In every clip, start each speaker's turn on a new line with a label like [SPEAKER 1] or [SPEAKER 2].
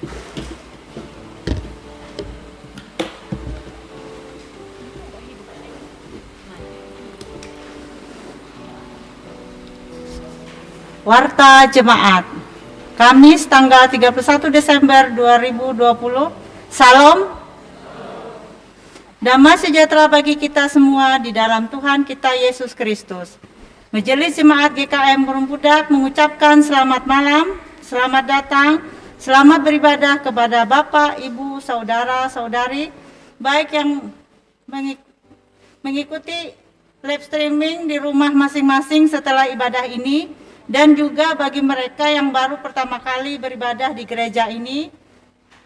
[SPEAKER 1] Warta Jemaat Kamis tanggal 31 Desember 2020. Salam. Damai sejahtera bagi kita semua di dalam Tuhan kita Yesus Kristus. Majelis Jemaat GKM Murumpudak mengucapkan selamat malam, selamat datang, selamat beribadah kepada Bapak, Ibu, Saudara, Saudari, baik yang mengikuti live streaming di rumah masing-masing setelah ibadah ini, dan juga bagi mereka yang baru pertama kali beribadah di gereja ini.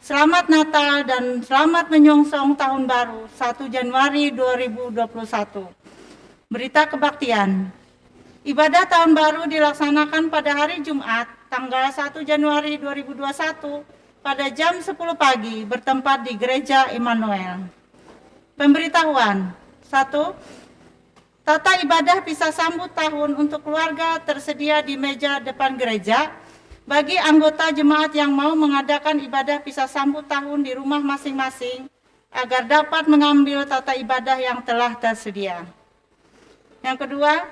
[SPEAKER 1] Selamat Natal dan selamat menyongsong tahun baru 1 Januari 2021. Berita kebaktian. Ibadah tahun baru dilaksanakan pada hari Jumat, tanggal 1 Januari 2021 pada jam 10 pagi bertempat di Gereja Immanuel. Pemberitahuan. 1. Tata ibadah pisah sambut tahun untuk keluarga tersedia di meja depan gereja. Bagi anggota jemaat yang mau mengadakan ibadah pisah sambut tahun di rumah masing-masing agar dapat mengambil tata ibadah yang telah tersedia. Yang kedua,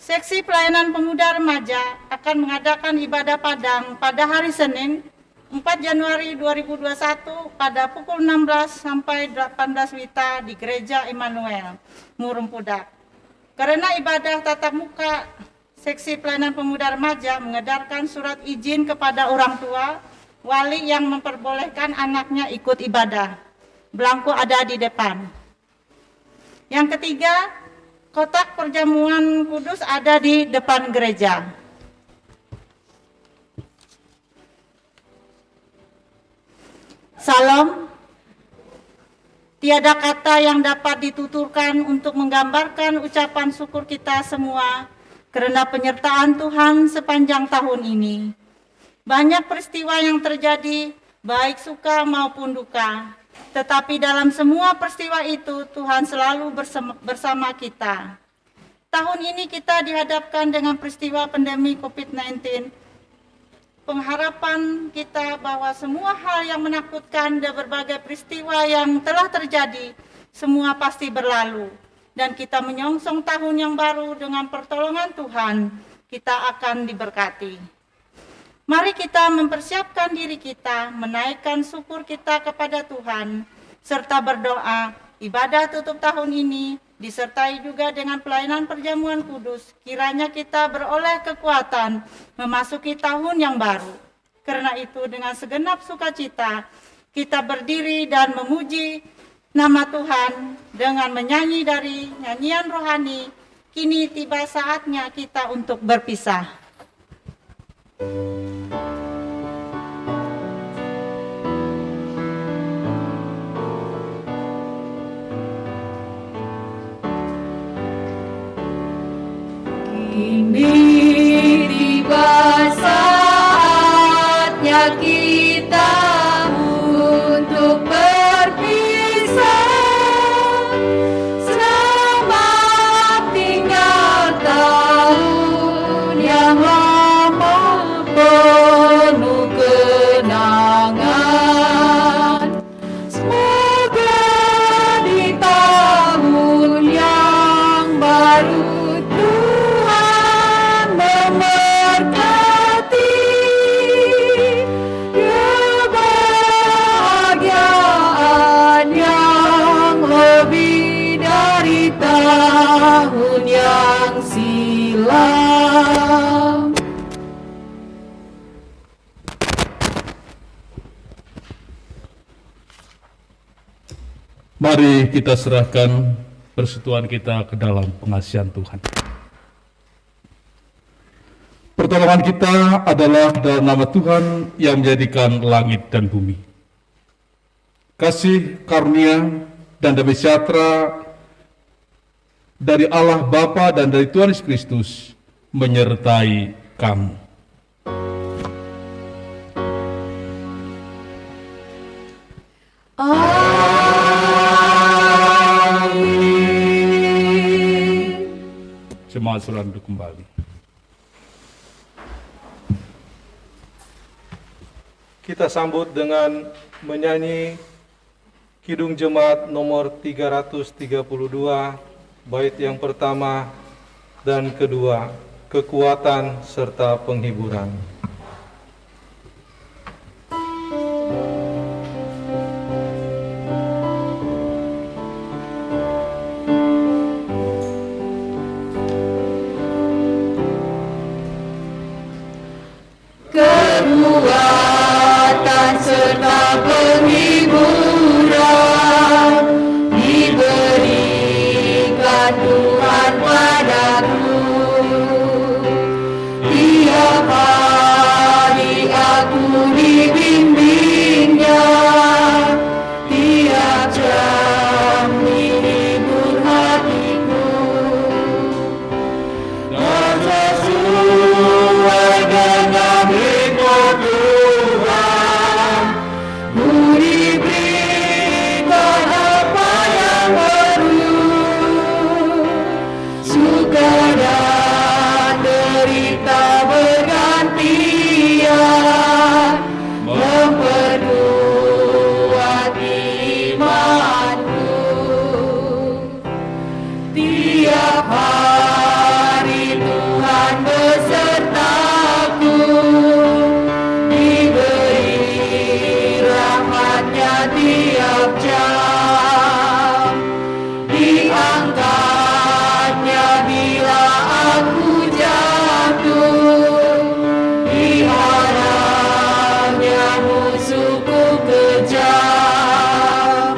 [SPEAKER 1] Seksi Pelayanan Pemuda Remaja akan mengadakan ibadah Padang pada hari Senin 4 Januari 2021 pada pukul 16 sampai 18 WITA di Gereja Immanuel, Murumpudak. Karena ibadah tatap muka, Seksi Pelayanan Pemuda Remaja mengedarkan surat izin kepada orang tua, wali yang memperbolehkan anaknya ikut ibadah. Belangko ada di depan. Yang ketiga, kotak perjamuan kudus ada di depan gereja. Salam. Tiada kata yang dapat dituturkan untuk menggambarkan ucapan syukur kita semua karena penyertaan Tuhan sepanjang tahun ini. Banyak peristiwa yang terjadi, baik suka maupun duka. Tetapi dalam semua peristiwa itu, Tuhan selalu bersama kita. Tahun ini kita dihadapkan dengan peristiwa pandemi COVID-19. Pengharapan kita bahwa semua hal yang menakutkan dan berbagai peristiwa yang telah terjadi, semua pasti berlalu. Dan kita menyongsong tahun yang baru dengan pertolongan Tuhan, kita akan diberkati. Mari kita mempersiapkan diri kita, menaikkan syukur kita kepada Tuhan, serta berdoa. Ibadah tutup tahun ini disertai juga dengan pelayanan perjamuan kudus. Kiranya kita beroleh kekuatan memasuki tahun yang baru. Karena itu dengan segenap sukacita kita berdiri dan memuji nama Tuhan dengan menyanyi dari nyanyian rohani. Kini tiba saatnya kita untuk berpisah.
[SPEAKER 2] Kini tiba saatnya kita untuk berpisah. Selamat tinggal tahun yang lama penuh kenangan. Semoga di tahun yang baru memberkati kebahagiaan yang lebih dari tahun yang silam.
[SPEAKER 3] Mari kita serahkan persekutuan kita ke dalam pengasihan Tuhan. Pertolongan kita adalah dalam nama Tuhan yang menjadikan langit dan bumi. Kasih, karunia, dan damai sejahtera dari Allah Bapa dan dari Tuhan Yesus Kristus menyertai kamu.
[SPEAKER 2] Amin.
[SPEAKER 3] Jemaat saudara duduk kembali.
[SPEAKER 4] kita sambut dengan menyanyi Kidung Jemaat nomor 332, bait yang pertama dan kedua, kekuatan serta penghiburan.
[SPEAKER 2] Kekuatan serta penghiburan diberikan Tuhan padaku. Tiap hari aku dibimbingnya, tiap jam menghibur hatiku. Dan sesuai dengan hikmat Tuhan, ku diberikan apa yang baru. Suka dan derita bergantian, memperkuat imanku. Tiap hari Tuhan besertaku, diberi rahmat-Nya tiap jam, diangkatnya bila aku jatuh, diharapnya musuhku kejam,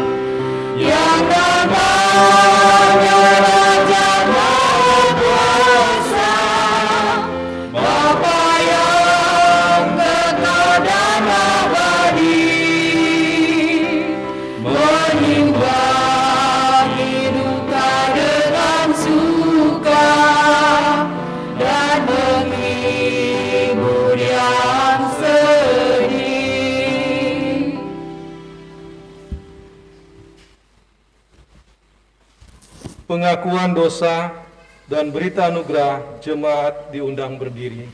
[SPEAKER 2] yang namanya Raja berkuasa, Bapa yang kekal dan abadi, mengimbangi duka dengan suka dan menghibur yang sedih.
[SPEAKER 4] Pengakuan dosa dan berita anugerah, jemaat diundang berdiri.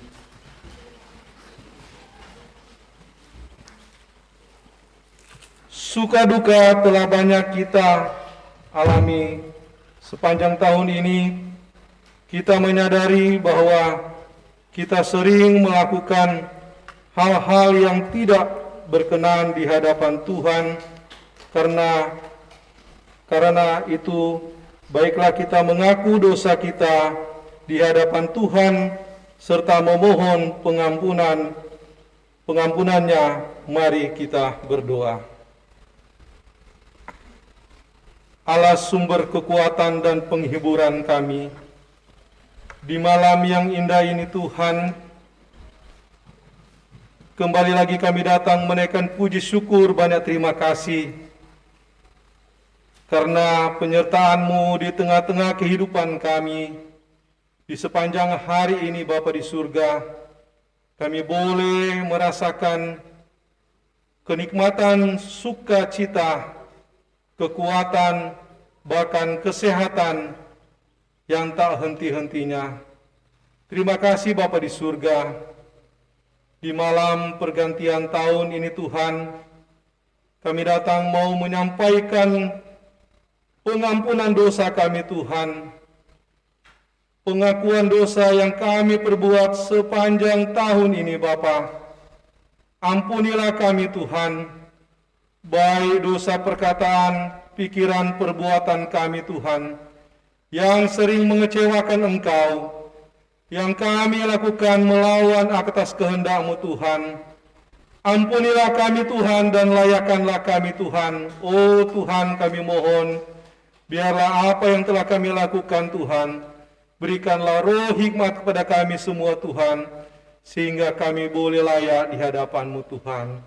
[SPEAKER 4] Suka duka telah banyak kita alami sepanjang tahun ini. Kita menyadari bahwa kita sering melakukan hal-hal yang tidak berkenan di hadapan Tuhan. Karena itu, baiklah kita mengaku dosa kita di hadapan Tuhan serta memohon pengampunannya. Mari kita berdoa. Allah sumber kekuatan dan penghiburan kami, di malam yang indah ini Tuhan, kembali lagi kami datang menaikkan puji syukur, banyak terima kasih karena penyertaan-Mu di tengah-tengah kehidupan kami. Di sepanjang hari ini Bapa di surga, kami boleh merasakan kenikmatan, sukacita, kekuatan, bahkan kesehatan yang tak henti-hentinya. Terima kasih Bapa di surga. Di malam pergantian tahun ini Tuhan, kami datang mau menyampaikan pengampunan dosa kami Tuhan. Pengakuan dosa yang kami perbuat sepanjang tahun ini Bapa. Ampunilah kami Tuhan, baik dosa perkataan, pikiran, perbuatan kami Tuhan, yang sering mengecewakan Engkau, yang kami lakukan melawan atas kehendak-Mu Tuhan. Ampunilah kami Tuhan dan layakkanlah kami Tuhan. Oh Tuhan, kami mohon, biarlah apa yang telah kami lakukan Tuhan, berikanlah roh hikmat kepada kami semua Tuhan, sehingga kami boleh layak di hadapan-Mu Tuhan.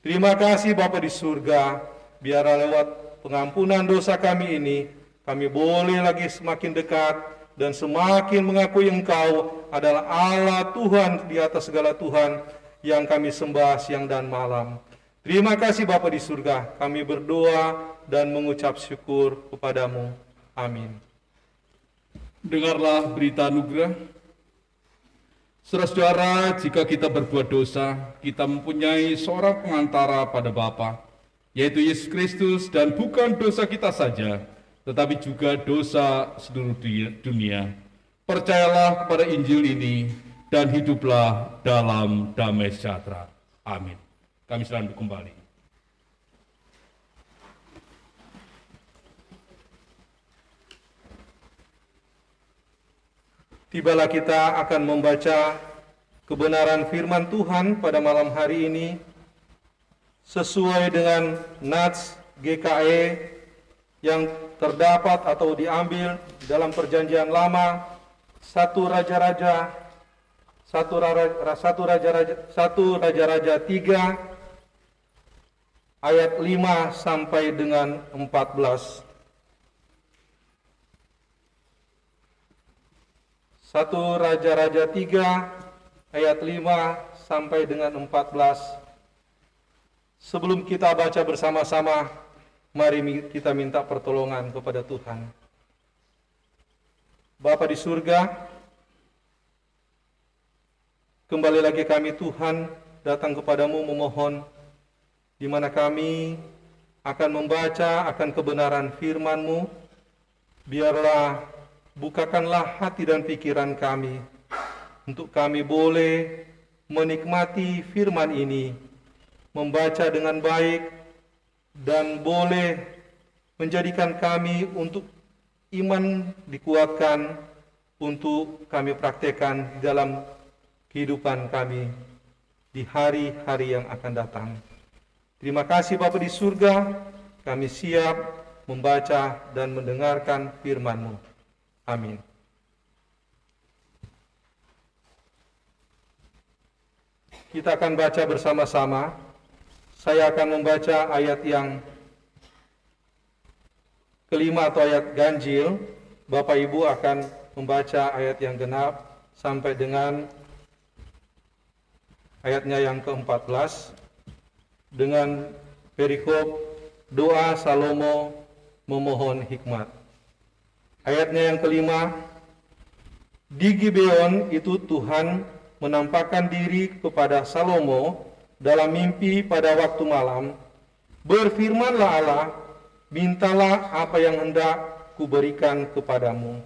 [SPEAKER 4] Terima kasih Bapa di surga, biarlah lewat pengampunan dosa kami ini, kami boleh lagi semakin dekat dan semakin mengakui Engkau adalah Allah Tuhan di atas segala Tuhan yang kami sembah siang dan malam. Terima kasih Bapa di surga, kami berdoa dan mengucap syukur kepadamu. Amin.
[SPEAKER 3] Dengarlah berita anugerah. Saudara-saudara, jika kita berbuat dosa, kita mempunyai seorang pengantara pada Bapa, yaitu Yesus Kristus, dan bukan dosa kita saja, tetapi juga dosa seluruh dunia. Percayalah kepada Injil ini, dan hiduplah dalam damai sejahtera. Amin. Kami sedang kembali.
[SPEAKER 4] Tibalah kita akan membaca kebenaran firman Tuhan pada malam hari ini sesuai dengan nats GKE yang terdapat atau diambil dalam Perjanjian Lama 1 Raja-Raja 3 ayat 5 sampai dengan 14. 1 Raja-Raja 3 ayat 5 sampai dengan 14. Sebelum kita baca bersama-sama, mari kita minta pertolongan kepada Tuhan. Bapa di surga, kembali lagi kami Tuhan datang kepadamu memohon, di mana kami akan membaca akan kebenaran firman-Mu. Biarlah bukakanlah hati dan pikiran kami, untuk kami boleh menikmati firman ini, membaca dengan baik, dan boleh menjadikan kami untuk iman dikuatkan, untuk kami praktekkan di dalam kehidupan kami di hari-hari yang akan datang. Terima kasih Bapa di surga, kami siap membaca dan mendengarkan firman-Mu. Amin. Kita akan baca bersama-sama. Saya akan membaca ayat yang kelima atau ayat ganjil. Bapak Ibu akan membaca ayat yang genap sampai dengan ayatnya yang ke-14 dengan perikop doa Salomo memohon hikmat. Ayatnya yang kelima, di Gibeon itu Tuhan menampakkan diri kepada Salomo dalam mimpi pada waktu malam. Berfirmanlah Allah, mintalah apa yang hendak kuberikan kepadamu.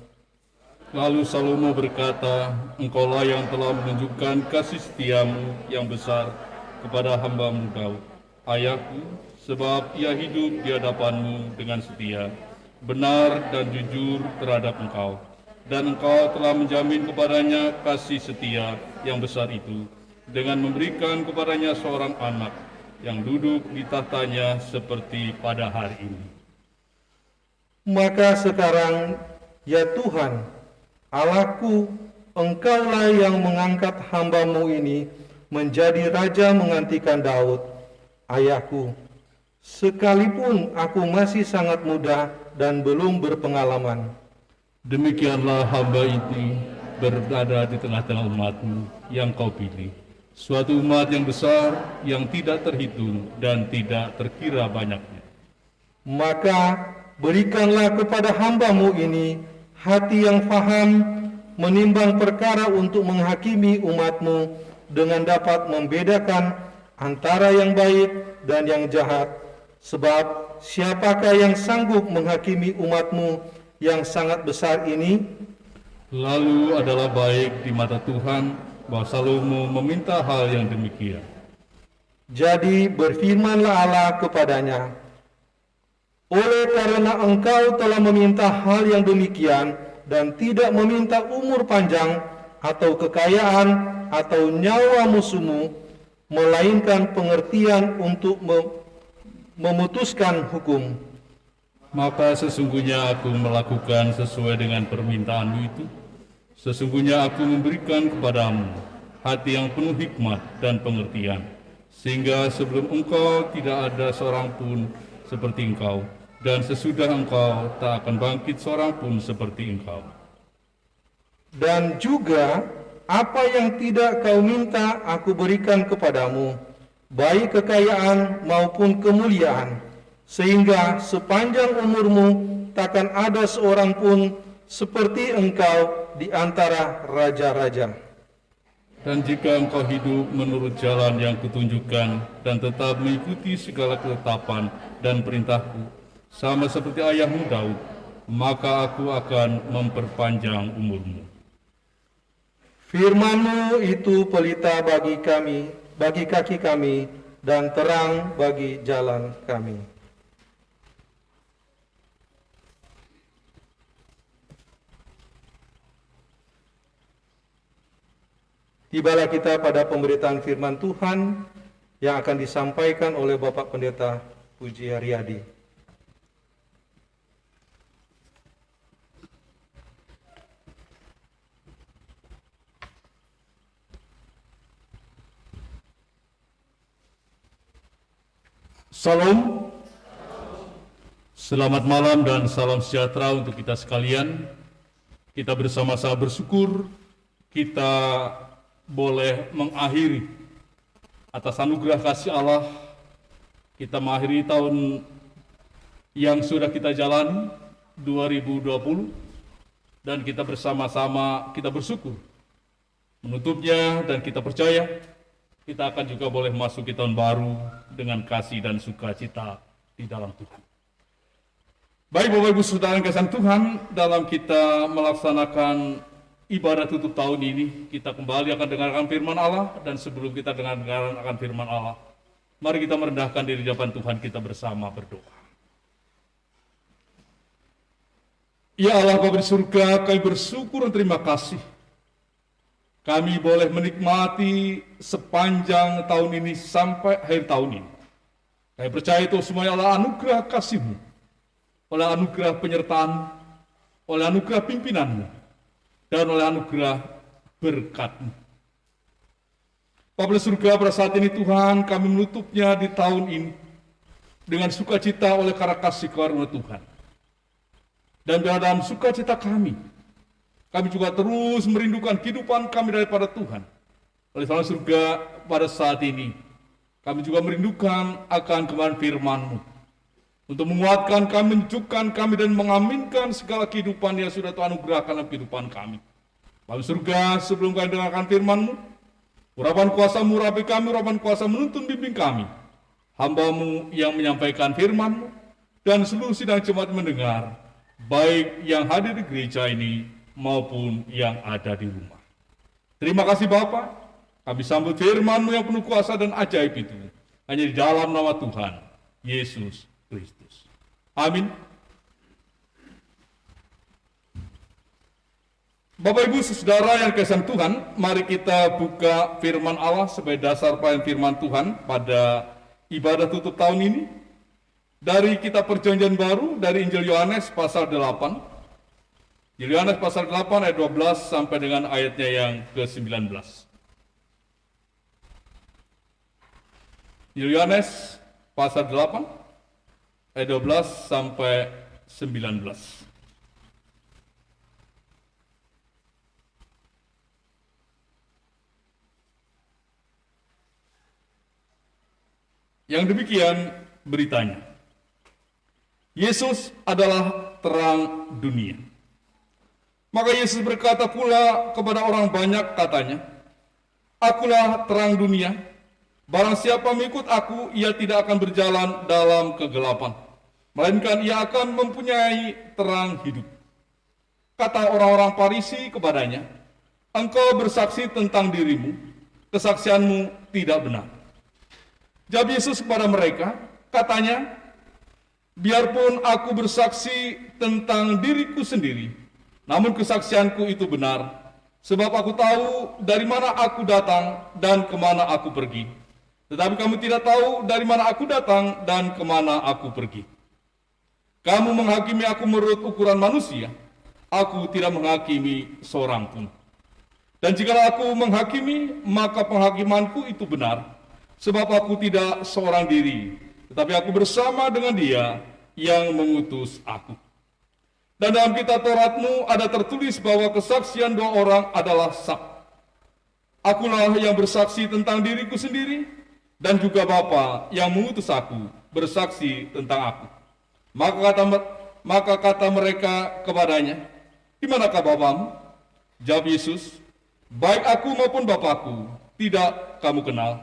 [SPEAKER 3] Lalu Salomo berkata, Engkaulah yang telah menunjukkan kasih setiamu yang besar kepada hamba-Mu Daud, ayahku, sebab ia hidup di hadapan-Mu dengan setia, benar dan jujur terhadap Engkau, dan Engkau telah menjamin kepadanya kasih setia yang besar itu, dengan memberikan kepadanya seorang anak yang duduk di tahtanya seperti pada hari ini.
[SPEAKER 4] Maka sekarang, ya Tuhan, Allahku, Engkaulah yang mengangkat hamba-Mu ini menjadi raja menggantikan Daud, ayahku, sekalipun aku masih sangat muda dan belum berpengalaman.
[SPEAKER 3] Demikianlah hamba itu berada di tengah-tengah umat-Mu yang Kau pilih, suatu umat yang besar, yang tidak terhitung dan tidak terkira banyaknya.
[SPEAKER 4] Maka berikanlah kepada hamba-Mu ini hati yang faham menimbang perkara untuk menghakimi umat-Mu dengan dapat membedakan antara yang baik dan yang jahat. Sebab siapakah yang sanggup menghakimi umat-Mu yang sangat besar ini?
[SPEAKER 3] Lalu adalah baik di mata Tuhan bahwa Salomo meminta hal yang demikian.
[SPEAKER 4] Jadi berfirmanlah Allah kepadanya, oleh karena engkau telah meminta hal yang demikian dan tidak meminta umur panjang atau kekayaan atau nyawa musuhmu, melainkan pengertian untuk memutuskan hukum,
[SPEAKER 3] maka sesungguhnya aku melakukan sesuai dengan permintaanmu itu. Sesungguhnya aku memberikan kepadamu hati yang penuh hikmat dan pengertian, sehingga sebelum engkau tidak ada seorang pun seperti engkau, dan sesudah engkau tak akan bangkit seorang pun seperti engkau.
[SPEAKER 4] Dan juga apa yang tidak kau minta aku berikan kepadamu, baik kekayaan maupun kemuliaan, sehingga sepanjang umurmu takkan ada seorang pun seperti engkau di antara raja-raja.
[SPEAKER 3] Dan jika engkau hidup menurut jalan yang kutunjukkan dan tetap mengikuti segala ketetapan dan perintahku, sama seperti ayahmu Daud, maka aku akan memperpanjang umurmu.
[SPEAKER 4] Firman-Mu itu pelita bagi kami, bagi kaki kami, dan terang bagi jalan kami. Tibalah kita pada pemberitaan firman Tuhan yang akan disampaikan oleh Bapak Pendeta Puji Haryadi.
[SPEAKER 3] Salam. Selamat malam dan salam sejahtera untuk kita sekalian. Kita bersama-sama bersyukur kita boleh mengakhiri atas anugerah kasih Allah. Kita mengakhiri tahun yang sudah kita jalani 2020 dan kita bersama-sama kita bersyukur menutupnya, dan kita percaya kita akan juga boleh masuk ke tahun baru dengan kasih dan sukacita di dalam Tuhan. Baik Bapak Ibu Saudara yang kasih Tuhan, dalam kita melaksanakan ibadah tutup tahun ini, kita kembali akan dengarkan firman Allah, dan sebelum kita dengarkan akan firman Allah, mari kita merendahkan diri di hadapan Tuhan, kita bersama berdoa. Ya Allah Bapa di surga, kami bersyukur dan terima kasih. Kami boleh menikmati sepanjang tahun ini sampai akhir tahun ini. Kami percaya itu semuanya adalah anugerah kasih-Mu, oleh anugerah penyertaan, oleh anugerah pimpinan-Mu, dan oleh anugerah berkat-Mu. Bapa di surga, pada saat ini Tuhan, kami menutupnya di tahun ini dengan sukacita oleh karena kasih karunia Tuhan. Dan dalam sukacita kami juga terus merindukan kehidupan kami daripada Tuhan. Oleh karena surga, pada saat ini kami juga merindukan akan kebenaran firman-Mu untuk menguatkan kami, menyejukkan kami, dan mengaminkan segala kehidupan yang sudah Tuhan anugerahkan dalam kehidupan kami. Bapa surga, sebelum kami dengarkan firman-Mu, urapan kuasa-Mu urapi kami, urapan kuasa menuntun bimbing kami, hamba-Mu yang menyampaikan firman-Mu, dan seluruh sidang jemaat mendengar, baik yang hadir di gereja ini maupun yang ada di rumah. Terima kasih Bapa, kami sambut firman-Mu yang penuh kuasa dan ajaib itu, hanya di dalam nama Tuhan Yesus Kristus. Amin. Bapak Ibu Saudara yang kasih Tuhan, mari kita buka firman Allah sebagai dasar pelayanan firman Tuhan pada ibadah tutup tahun ini. Dari kitab Perjanjian Baru, dari Injil Yohanes pasal 8. Injil Yohanes pasal 8 ayat 12 sampai dengan ayatnya yang ke-19. Injil Yohanes pasal 8 ayat 12 sampai 19. Yang demikian beritanya. Yesus adalah terang dunia. Maka Yesus berkata pula kepada orang banyak, katanya, Akulah terang dunia, barang siapa mengikut aku, ia tidak akan berjalan dalam kegelapan, melainkan ia akan mempunyai terang hidup. Kata orang-orang Farisi kepadanya, Engkau bersaksi tentang dirimu, kesaksianmu tidak benar. Jawab Yesus kepada mereka, katanya, Biarpun aku bersaksi tentang diriku sendiri, namun kesaksianku itu benar, sebab aku tahu dari mana aku datang dan kemana aku pergi. Tetapi kamu tidak tahu dari mana aku datang dan kemana aku pergi. Kamu menghakimi aku menurut ukuran manusia, aku tidak menghakimi seorang pun. Dan jika aku menghakimi, maka penghakimanku itu benar, sebab aku tidak seorang diri, tetapi aku bersama dengan Dia yang mengutus aku. Dan dalam kitab Tauratmu ada tertulis bahwa kesaksian dua orang adalah sah. Akulah yang bersaksi tentang diriku sendiri, dan juga Bapa yang mengutus aku bersaksi tentang aku. Maka kata mereka kepadanya, Di manakah Bapamu? Jawab Yesus, baik aku maupun Bapakku, tidak kamu kenal.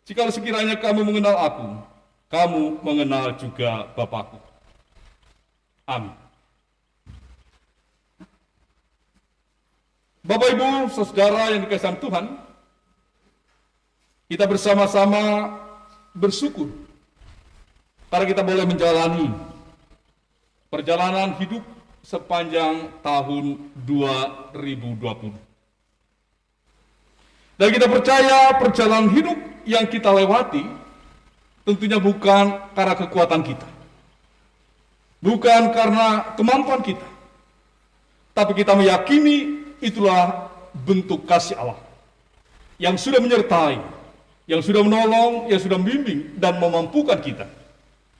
[SPEAKER 3] Jikalau sekiranya kamu mengenal aku, kamu mengenal juga Bapakku. Amin. Bapak, Ibu, saudara yang dikasihi Tuhan, kita bersama-sama bersyukur karena kita boleh menjalani perjalanan hidup sepanjang tahun 2020. Dan kita percaya perjalanan hidup yang kita lewati tentunya bukan karena kekuatan kita, bukan karena kemampuan kita, tapi kita meyakini itulah bentuk kasih Allah yang sudah menyertai, yang sudah menolong, yang sudah membimbing dan memampukan kita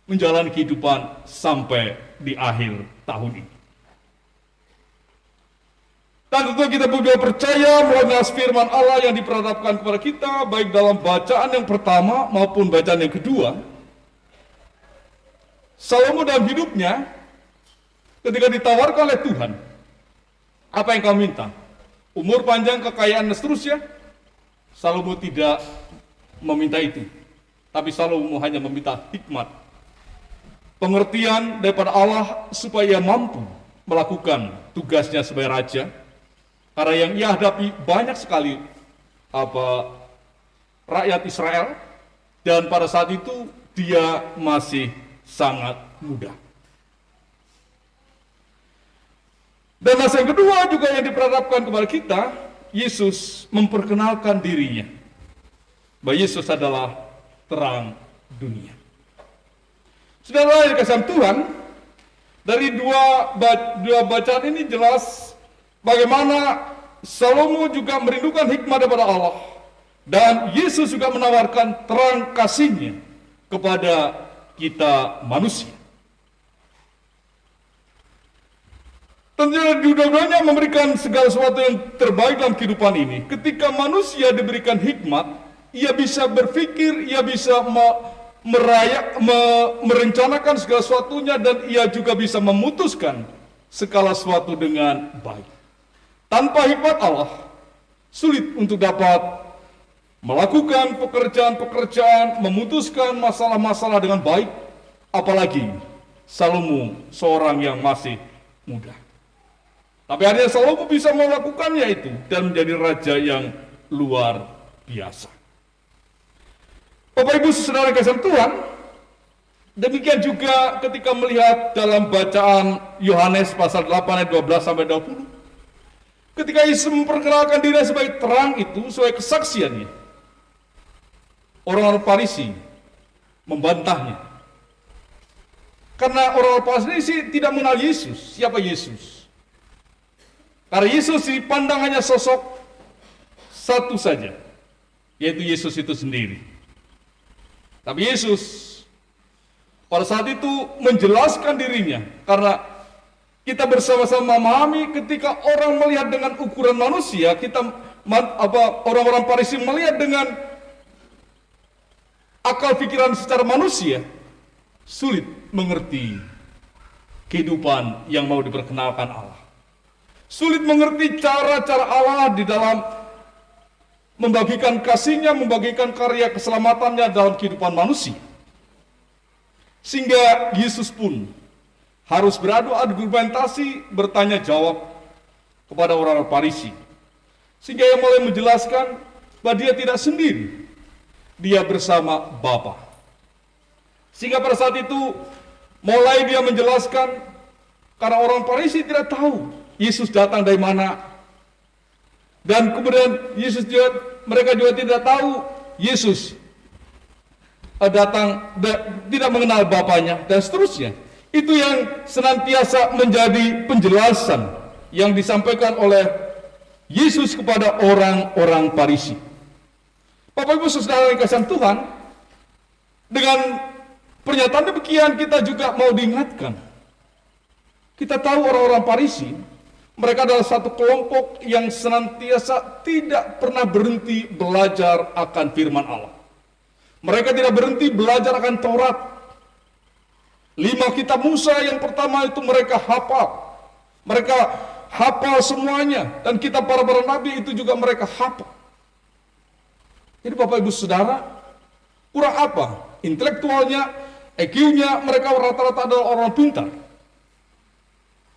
[SPEAKER 3] menjalani kehidupan sampai di akhir tahun ini. Dan tentu kita juga percaya melalui firman Allah yang diperhadapkan kepada kita, baik dalam bacaan yang pertama maupun bacaan yang kedua. Salomo dalam hidupnya, ketika ditawarkan oleh Tuhan, apa yang kau minta? Umur panjang, kekayaan, dan seterusnya. Salomo tidak meminta itu. Tapi Salomo hanya meminta hikmat, pengertian daripada Allah supaya ia mampu melakukan tugasnya sebagai raja. Karena yang ia hadapi banyak sekali rakyat Israel. Dan pada saat itu dia masih sangat muda. Dan nasihat yang kedua juga yang diperhadapkan kepada kita, Yesus memperkenalkan dirinya, bahwa Yesus adalah terang dunia. Saudara yang dikasihi Tuhan, dari dua bacaan ini jelas bagaimana Salomo juga merindukan hikmat daripada Allah, dan Yesus juga menawarkan terang kasih-Nya kepada kita manusia. Tentunya dua-duanya memberikan segala sesuatu yang terbaik dalam kehidupan ini. Ketika manusia diberikan hikmat, ia bisa berpikir, ia bisa merencanakan segala sesuatunya, dan ia juga bisa memutuskan segala sesuatu dengan baik. Tanpa hikmat Allah, sulit untuk dapat melakukan pekerjaan-pekerjaan, memutuskan masalah-masalah dengan baik, apalagi Salomo seorang yang masih muda. Tapi akhirnya Salomo bisa melakukannya itu dan menjadi raja yang luar biasa. Bapak Ibu saudara kasih Tuhan, demikian juga ketika melihat dalam bacaan Yohanes pasal 8 ayat 12 sampai 20. Ketika Yesus memperkenalkan diri sebagai terang itu, sebagai kesaksiannya, orang-orang Farisi membantahnya. Karena orang-orang Farisi tidak mengenal Yesus. Siapa Yesus? Karena Yesus dipandang hanya sosok satu saja, yaitu Yesus itu sendiri. Tapi Yesus pada saat itu menjelaskan dirinya, karena kita bersama-sama memahami ketika orang melihat dengan ukuran manusia, orang-orang Farisi melihat dengan akal pikiran secara manusia, sulit mengerti kehidupan yang mau diperkenalkan Allah. Sulit mengerti cara-cara Allah di dalam membagikan kasih-Nya, membagikan karya keselamatannya dalam kehidupan manusia. Sehingga Yesus pun harus beradu argumentasi, bertanya jawab kepada orang-orang Farisi. Sehingga ia mulai menjelaskan bahwa dia tidak sendiri, dia bersama Bapa. Sehingga pada saat itu mulai dia menjelaskan, karena orang Farisi tidak tahu Yesus datang dari mana. Dan kemudian mereka juga tidak tahu Yesus datang, tidak mengenal Bapanya, dan seterusnya. Itu yang senantiasa menjadi penjelasan yang disampaikan oleh Yesus kepada orang-orang Farisi. Bapak Ibu saudara yang kasih Tuhan, dengan pernyataan demikian kita juga mau diingatkan. Kita tahu orang-orang Farisi, mereka adalah satu kelompok yang senantiasa tidak pernah berhenti belajar akan firman Allah. Mereka tidak berhenti belajar akan Taurat. 5 kitab Musa yang pertama itu mereka hafal. Mereka
[SPEAKER 4] hafal semuanya, dan kitab para nabi itu juga mereka hafal. Jadi Bapak Ibu Saudara, kurang apa? Intelektualnya, IQ-nya, mereka rata-rata adalah orang pintar.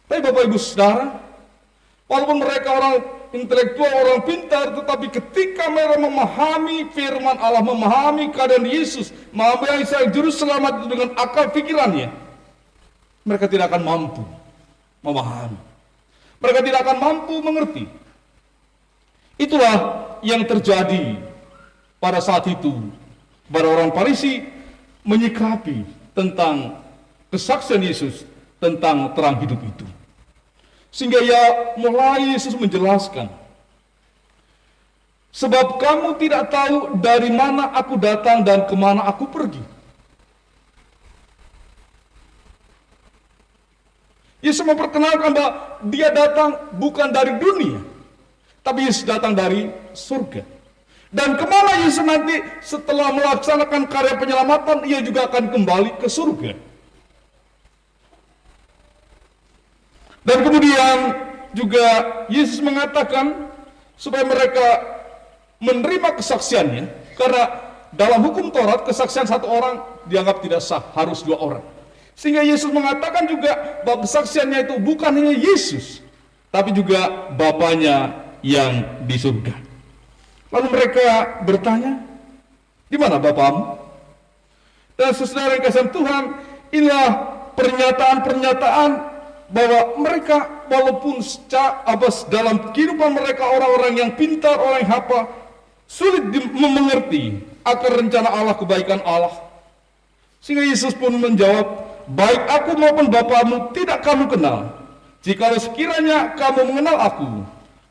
[SPEAKER 4] Tapi Bapak Ibu Saudara, walaupun mereka orang intelektual, orang pintar, tetapi ketika mereka memahami firman Allah, memahami keadaan Yesus, memahami Sang Juru Selamat itu dengan akal pikirannya, mereka tidak akan mampu memahami. Mereka tidak akan mampu mengerti. Itulah yang terjadi pada saat itu. Pada orang Farisi menyikapi tentang kesaksian Yesus tentang terang hidup itu. Sehingga mulai Yesus menjelaskan, sebab kamu tidak tahu dari mana aku datang dan kemana aku pergi. Yesus memperkenalkan bahwa dia datang bukan dari dunia, tapi Yesus datang dari surga. Dan kemana Yesus nanti setelah melaksanakan karya penyelamatan, ia juga akan kembali ke surga. Dan kemudian juga Yesus mengatakan supaya mereka menerima kesaksiannya, karena dalam hukum Taurat kesaksian satu orang dianggap tidak sah, harus 2 orang. Sehingga Yesus mengatakan juga bahwa kesaksiannya itu bukan hanya Yesus, tapi juga Bapaknya yang di surga. Lalu mereka bertanya, di mana Bapamu? Dan saudara yang kasih Tuhan, inilah pernyataan-pernyataan bahwa mereka walaupun dalam kehidupan mereka orang-orang yang pintar, orang yang hafal, sulit mengerti akan rencana Allah, kebaikan Allah. Sehingga Yesus pun menjawab, baik aku maupun Bapamu tidak kamu kenal. Jikalau sekiranya kamu mengenal aku,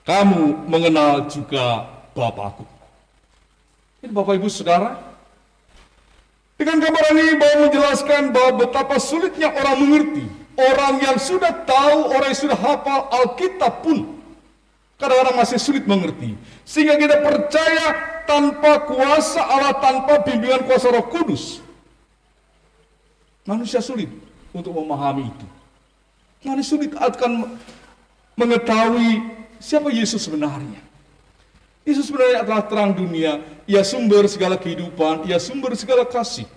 [SPEAKER 4] kamu mengenal juga Bapakku. Ini Bapak Ibu Saudara, dengan gambaran ini bahwa menjelaskan bahwa betapa sulitnya orang mengerti. Orang yang sudah tahu, orang yang sudah hafal Alkitab pun kadang-kadang masih sulit mengerti. Sehingga kita percaya tanpa kuasa Allah, tanpa bimbingan kuasa Roh Kudus, manusia sulit untuk memahami itu. Manusia sulit akan mengetahui siapa Yesus sebenarnya. Yesus sebenarnya adalah terang dunia, ia sumber segala kehidupan, ia sumber segala kasih.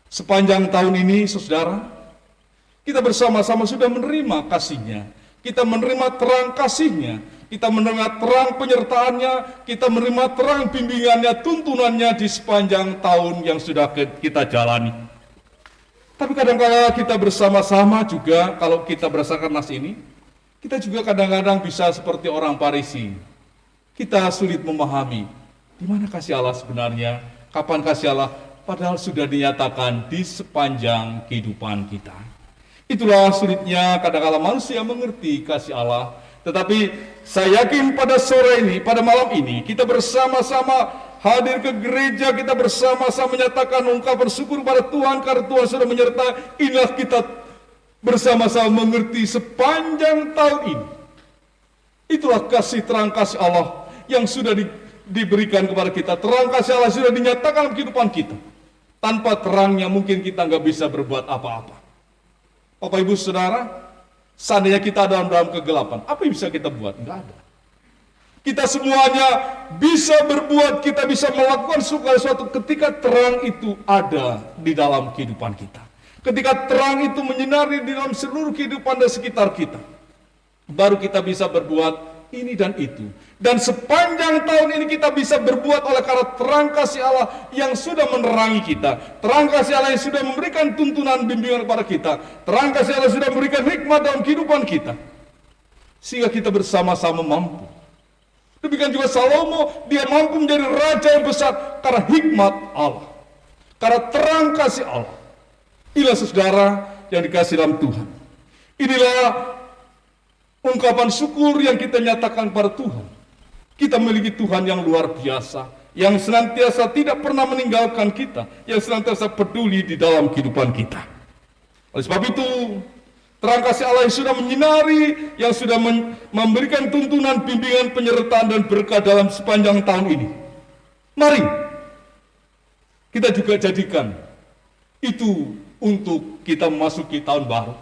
[SPEAKER 4] Sepanjang tahun ini, saudara, kita bersama-sama sudah menerima kasih-Nya. Kita menerima terang kasih-Nya. Kita menerima terang penyertaannya. Kita menerima terang bimbingannya, tuntunannya di sepanjang tahun yang sudah kita jalani. Tapi kadang-kadang kita bersama-sama juga, kalau kita berdasarkan nas ini, kita juga kadang-kadang bisa seperti orang Farisi. Kita sulit memahami di mana kasih Allah sebenarnya, kapan kasih Allah, padahal sudah dinyatakan di sepanjang kehidupan kita. Itulah sulitnya kadang-kala manusia mengerti kasih Allah. Tetapi saya yakin pada sore ini, pada malam ini, kita bersama-sama hadir ke gereja, kita bersama-sama menyatakan ungkapan syukur pada Tuhan, karena Tuhan sudah menyertai. Inilah kita bersama-sama mengerti sepanjang tahun ini. Itulah kasih terang kasih Allah yang sudah diberikan kepada kita. Terang kasih Allah sudah dinyatakan dalam kehidupan kita. Tanpa terangnya mungkin kita nggak bisa berbuat apa-apa. Bapak Ibu Saudara, seandainya kita dalam kegelapan, apa yang bisa kita buat? Enggak ada. Kita semuanya bisa berbuat, kita bisa melakukan segala sesuatu ketika terang itu ada di dalam kehidupan kita. Ketika terang itu menyinari di dalam seluruh kehidupan dan sekitar kita, baru kita bisa berbuat ini dan itu. Dan sepanjang tahun ini kita bisa berbuat oleh karena terang kasih Allah yang sudah menerangi kita. Terang kasih Allah yang sudah memberikan tuntunan bimbingan kepada kita. Terang kasih Allah sudah memberikan hikmat dalam kehidupan kita. Sehingga kita bersama-sama mampu. Demikian juga Salomo, dia mampu menjadi raja yang besar karena hikmat Allah. Karena terang kasih Allah. Inilah saudara yang dikasih dalam Tuhan. Inilah ungkapan syukur yang kita nyatakan pada Tuhan. Kita memiliki Tuhan yang luar biasa, yang senantiasa tidak pernah meninggalkan kita, yang senantiasa peduli di dalam kehidupan kita. Oleh sebab itu, terang kasih Allah yang sudah menyinari, yang sudah memberikan tuntunan, bimbingan, penyertaan, dan berkat dalam sepanjang tahun ini. Mari, kita juga jadikan itu untuk kita memasuki tahun baru.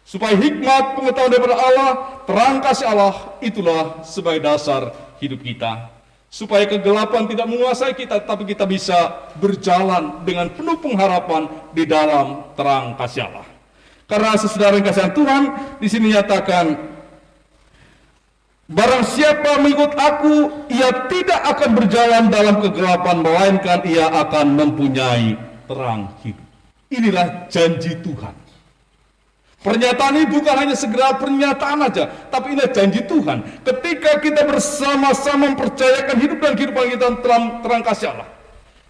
[SPEAKER 3] Supaya hikmat pengetahuan daripada Allah, terang kasih Allah, itulah sebagai dasar hidup kita. Supaya kegelapan tidak menguasai kita, tapi kita bisa berjalan dengan penuh pengharapan di dalam terang kasih Allah. Karena saudara yang kasihan Tuhan, di sini nyatakan, barang siapa mengikut aku, ia tidak akan berjalan dalam kegelapan, melainkan ia akan mempunyai terang hidup. Inilah janji Tuhan. Pernyataan ini bukan hanya segera pernyataan aja, tapi ini janji Tuhan. Ketika kita bersama-sama mempercayakan hidup dan kehidupan kita dalam terang kasih Allah,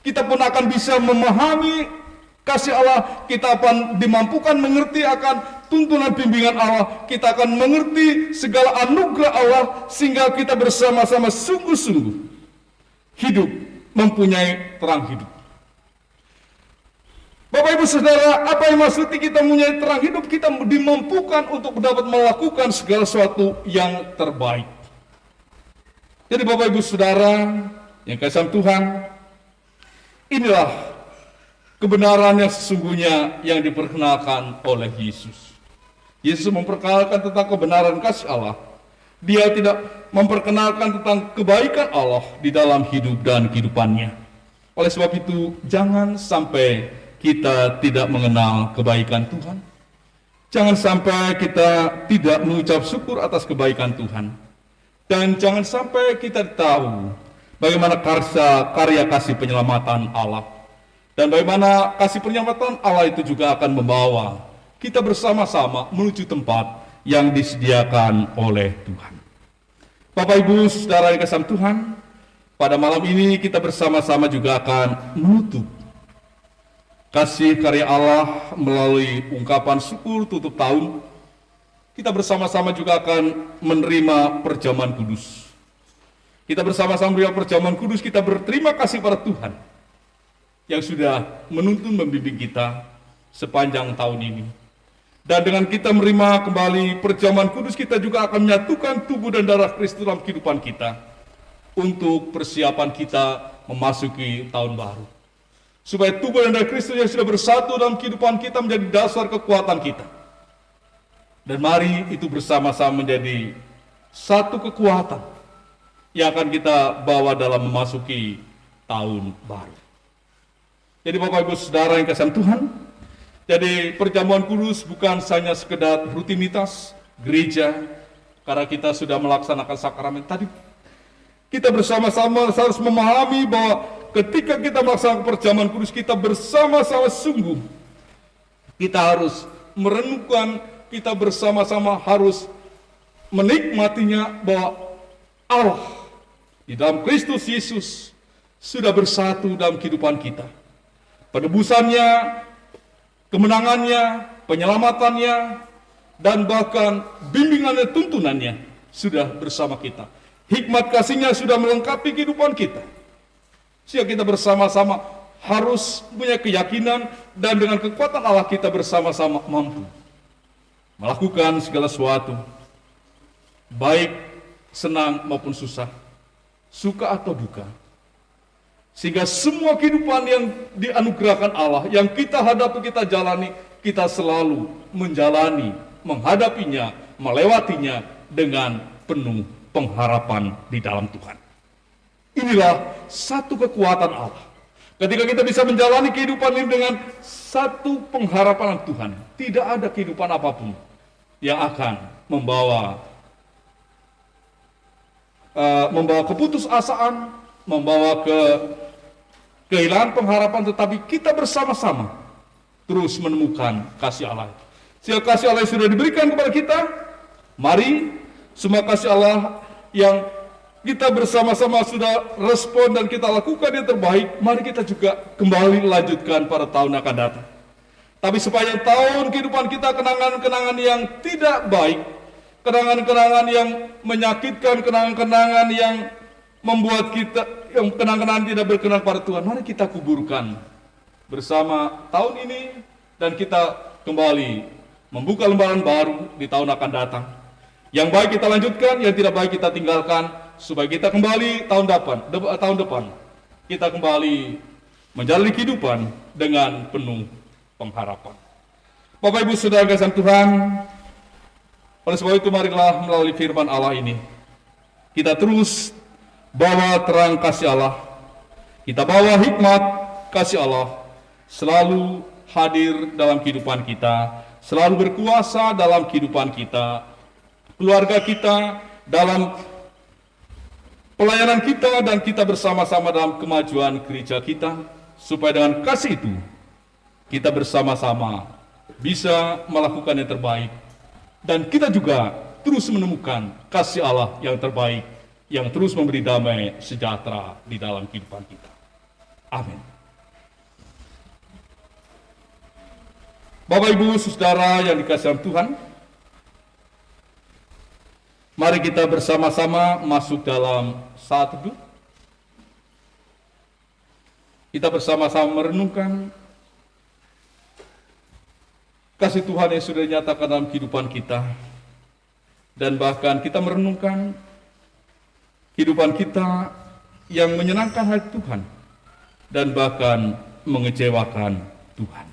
[SPEAKER 3] kita pun akan bisa memahami kasih Allah, kita akan dimampukan mengerti akan tuntunan bimbingan Allah, kita akan mengerti segala anugerah Allah, sehingga kita bersama-sama sungguh-sungguh hidup mempunyai terang hidup. Bapak Ibu Saudara, apa yang maksudnya kita mempunyai terang hidup? Kita dimampukan untuk dapat melakukan segala sesuatu yang terbaik. Jadi Bapak Ibu Saudara yang kasih Tuhan, inilah kebenaran yang sesungguhnya yang diperkenalkan oleh Yesus. Yesus memperkenalkan tentang kebenaran kasih Allah. Dia tidak memperkenalkan tentang kebaikan Allah di dalam hidup dan kehidupannya. Oleh sebab itu, jangan sampai kita tidak mengenal kebaikan Tuhan. Jangan sampai kita tidak mengucap syukur atas kebaikan Tuhan. Dan jangan sampai kita tahu bagaimana karya kasih penyelamatan Allah. Dan bagaimana kasih penyelamatan Allah itu juga akan membawa kita bersama-sama menuju tempat yang disediakan oleh Tuhan. Bapak Ibu Saudara yang kasih Tuhan, pada malam ini kita bersama-sama juga akan menutup kasih karya Allah melalui ungkapan syukur tutup tahun. Kita bersama-sama juga akan menerima perjamuan kudus. Kita bersama-sama menerima perjamuan kudus, kita berterima kasih pada Tuhan yang sudah menuntun membimbing kita sepanjang tahun ini. Dan dengan kita menerima kembali perjamuan kudus, kita juga akan menyatukan tubuh dan darah Kristus dalam kehidupan kita untuk persiapan kita memasuki tahun baru. Supaya tubuh dan darah Kristus yang sudah bersatu dalam kehidupan kita menjadi dasar kekuatan kita. Dan mari itu bersama-sama menjadi satu kekuatan yang akan kita bawa dalam memasuki tahun baru. Jadi Bapak Ibu Saudara yang kasih Tuhan, jadi perjamuan kudus bukan hanya sekedar rutinitas gereja, karena kita sudah melaksanakan sakramen tadi. Kita bersama-sama harus memahami bahwa ketika kita melaksanakan perjamuan kudus, kita bersama-sama sungguh, kita harus merenungkan, kita bersama-sama harus menikmatinya bahwa Allah di dalam Kristus Yesus sudah bersatu dalam kehidupan kita. Penebusannya, kemenangannya, penyelamatannya, dan bahkan bimbingannya, tuntunannya sudah bersama kita. Hikmat kasihnya sudah melengkapi kehidupan kita. Sehingga kita bersama-sama harus punya keyakinan, dan dengan kekuatan Allah kita bersama-sama mampu melakukan segala sesuatu, baik senang maupun susah, suka atau duka. Sehingga semua kehidupan yang dianugerahkan Allah, yang kita hadapi, kita jalani, kita selalu menjalani, menghadapinya, melewatinya dengan penuh pengharapan di dalam Tuhan. Inilah satu kekuatan Allah. Ketika kita bisa menjalani kehidupan ini dengan satu pengharapan Tuhan, tidak ada kehidupan apapun yang akan membawa keputusasaan, membawa kehilangan pengharapan, tetapi kita bersama-sama terus menemukan kasih Allah. Sehingga kasih Allah yang sudah diberikan kepada kita, mari semua kasih Allah yang kita bersama-sama sudah respon dan kita lakukan yang terbaik, mari kita juga kembali lanjutkan pada tahun yang akan datang. Tapi sepanjang tahun kehidupan kita, kenangan-kenangan yang tidak baik, kenangan-kenangan yang menyakitkan, kenangan-kenangan yang membuat kita, yang kenangan-kenangan tidak berkenan pada Tuhan, mari kita kuburkan bersama tahun ini, dan kita kembali membuka lembaran baru di tahun akan datang. Yang baik kita lanjutkan, yang tidak baik kita tinggalkan, supaya kita kembali tahun depan kita kembali menjalani kehidupan dengan penuh pengharapan. Bapak Ibu Saudara kasih Tuhan, Oleh sebab itu marilah melalui firman Allah ini kita terus bawa terang kasih Allah, kita bawa hikmat kasih Allah selalu hadir dalam kehidupan kita, selalu berkuasa dalam kehidupan kita, keluarga kita, dalam pelayanan kita, dan kita bersama-sama dalam kemajuan gereja kita, supaya dengan kasih itu kita bersama-sama bisa melakukan yang terbaik, dan kita juga terus menemukan kasih Allah yang terbaik, yang terus memberi damai sejahtera di dalam kehidupan kita. Amin. Bapak, Ibu, Saudara yang dikasihi Tuhan, mari kita bersama-sama masuk dalam saat teduh. Kita bersama-sama merenungkan kasih Tuhan yang sudah dinyatakan dalam kehidupan kita, dan bahkan kita merenungkan kehidupan kita yang menyenangkan hati Tuhan dan bahkan mengecewakan Tuhan.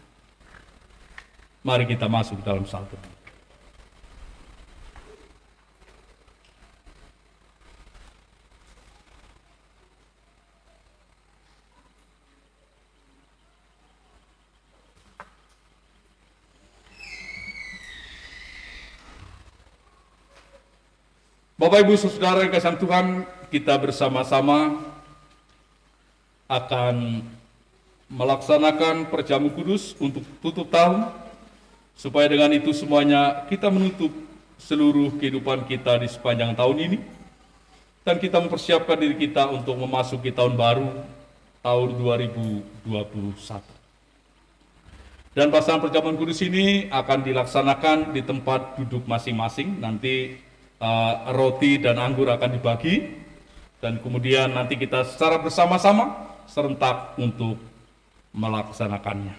[SPEAKER 3] Mari kita masuk dalam saat teduh. Bapak, Ibu, Saudara yang kasih Tuhan, kita bersama-sama akan melaksanakan perjamuan kudus untuk tutup tahun, supaya dengan itu semuanya kita menutup seluruh kehidupan kita di sepanjang tahun ini, dan kita mempersiapkan diri kita untuk memasuki tahun baru, tahun 2021. Dan pasangan perjamuan kudus ini akan dilaksanakan di tempat duduk masing-masing. Nanti roti dan anggur akan dibagi, dan kemudian nanti kita secara bersama-sama serentak untuk melaksanakannya.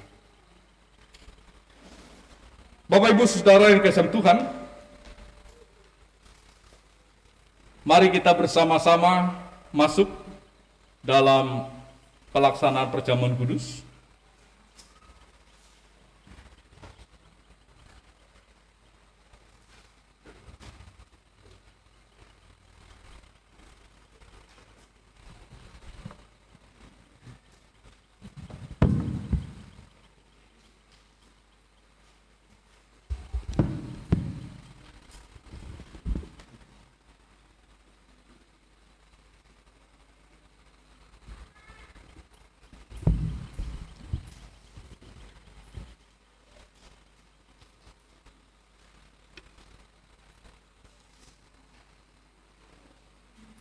[SPEAKER 3] Bapak, Ibu, Saudara yang dikasihi Tuhan, mari kita bersama-sama masuk dalam pelaksanaan perjamuan kudus.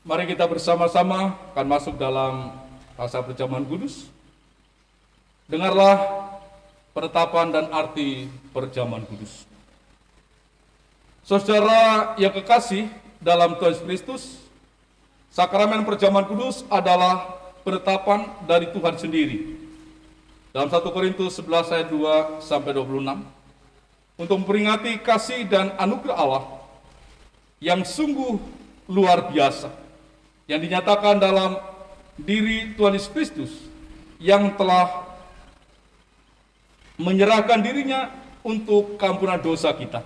[SPEAKER 3] Mari kita bersama-sama akan masuk dalam masa perjamuan kudus. Dengarlah penetapan dan arti perjamuan kudus. Saudara yang kekasih dalam Tuhan Yesus Kristus, sakramen perjamuan kudus adalah penetapan dari Tuhan sendiri. Dalam 1 Korintus 11 ayat 2 sampai 26, untuk memperingati kasih dan anugerah Allah yang sungguh luar biasa, yang dinyatakan dalam diri Tuhan Yesus Kristus, yang telah menyerahkan dirinya untuk keampunan dosa kita.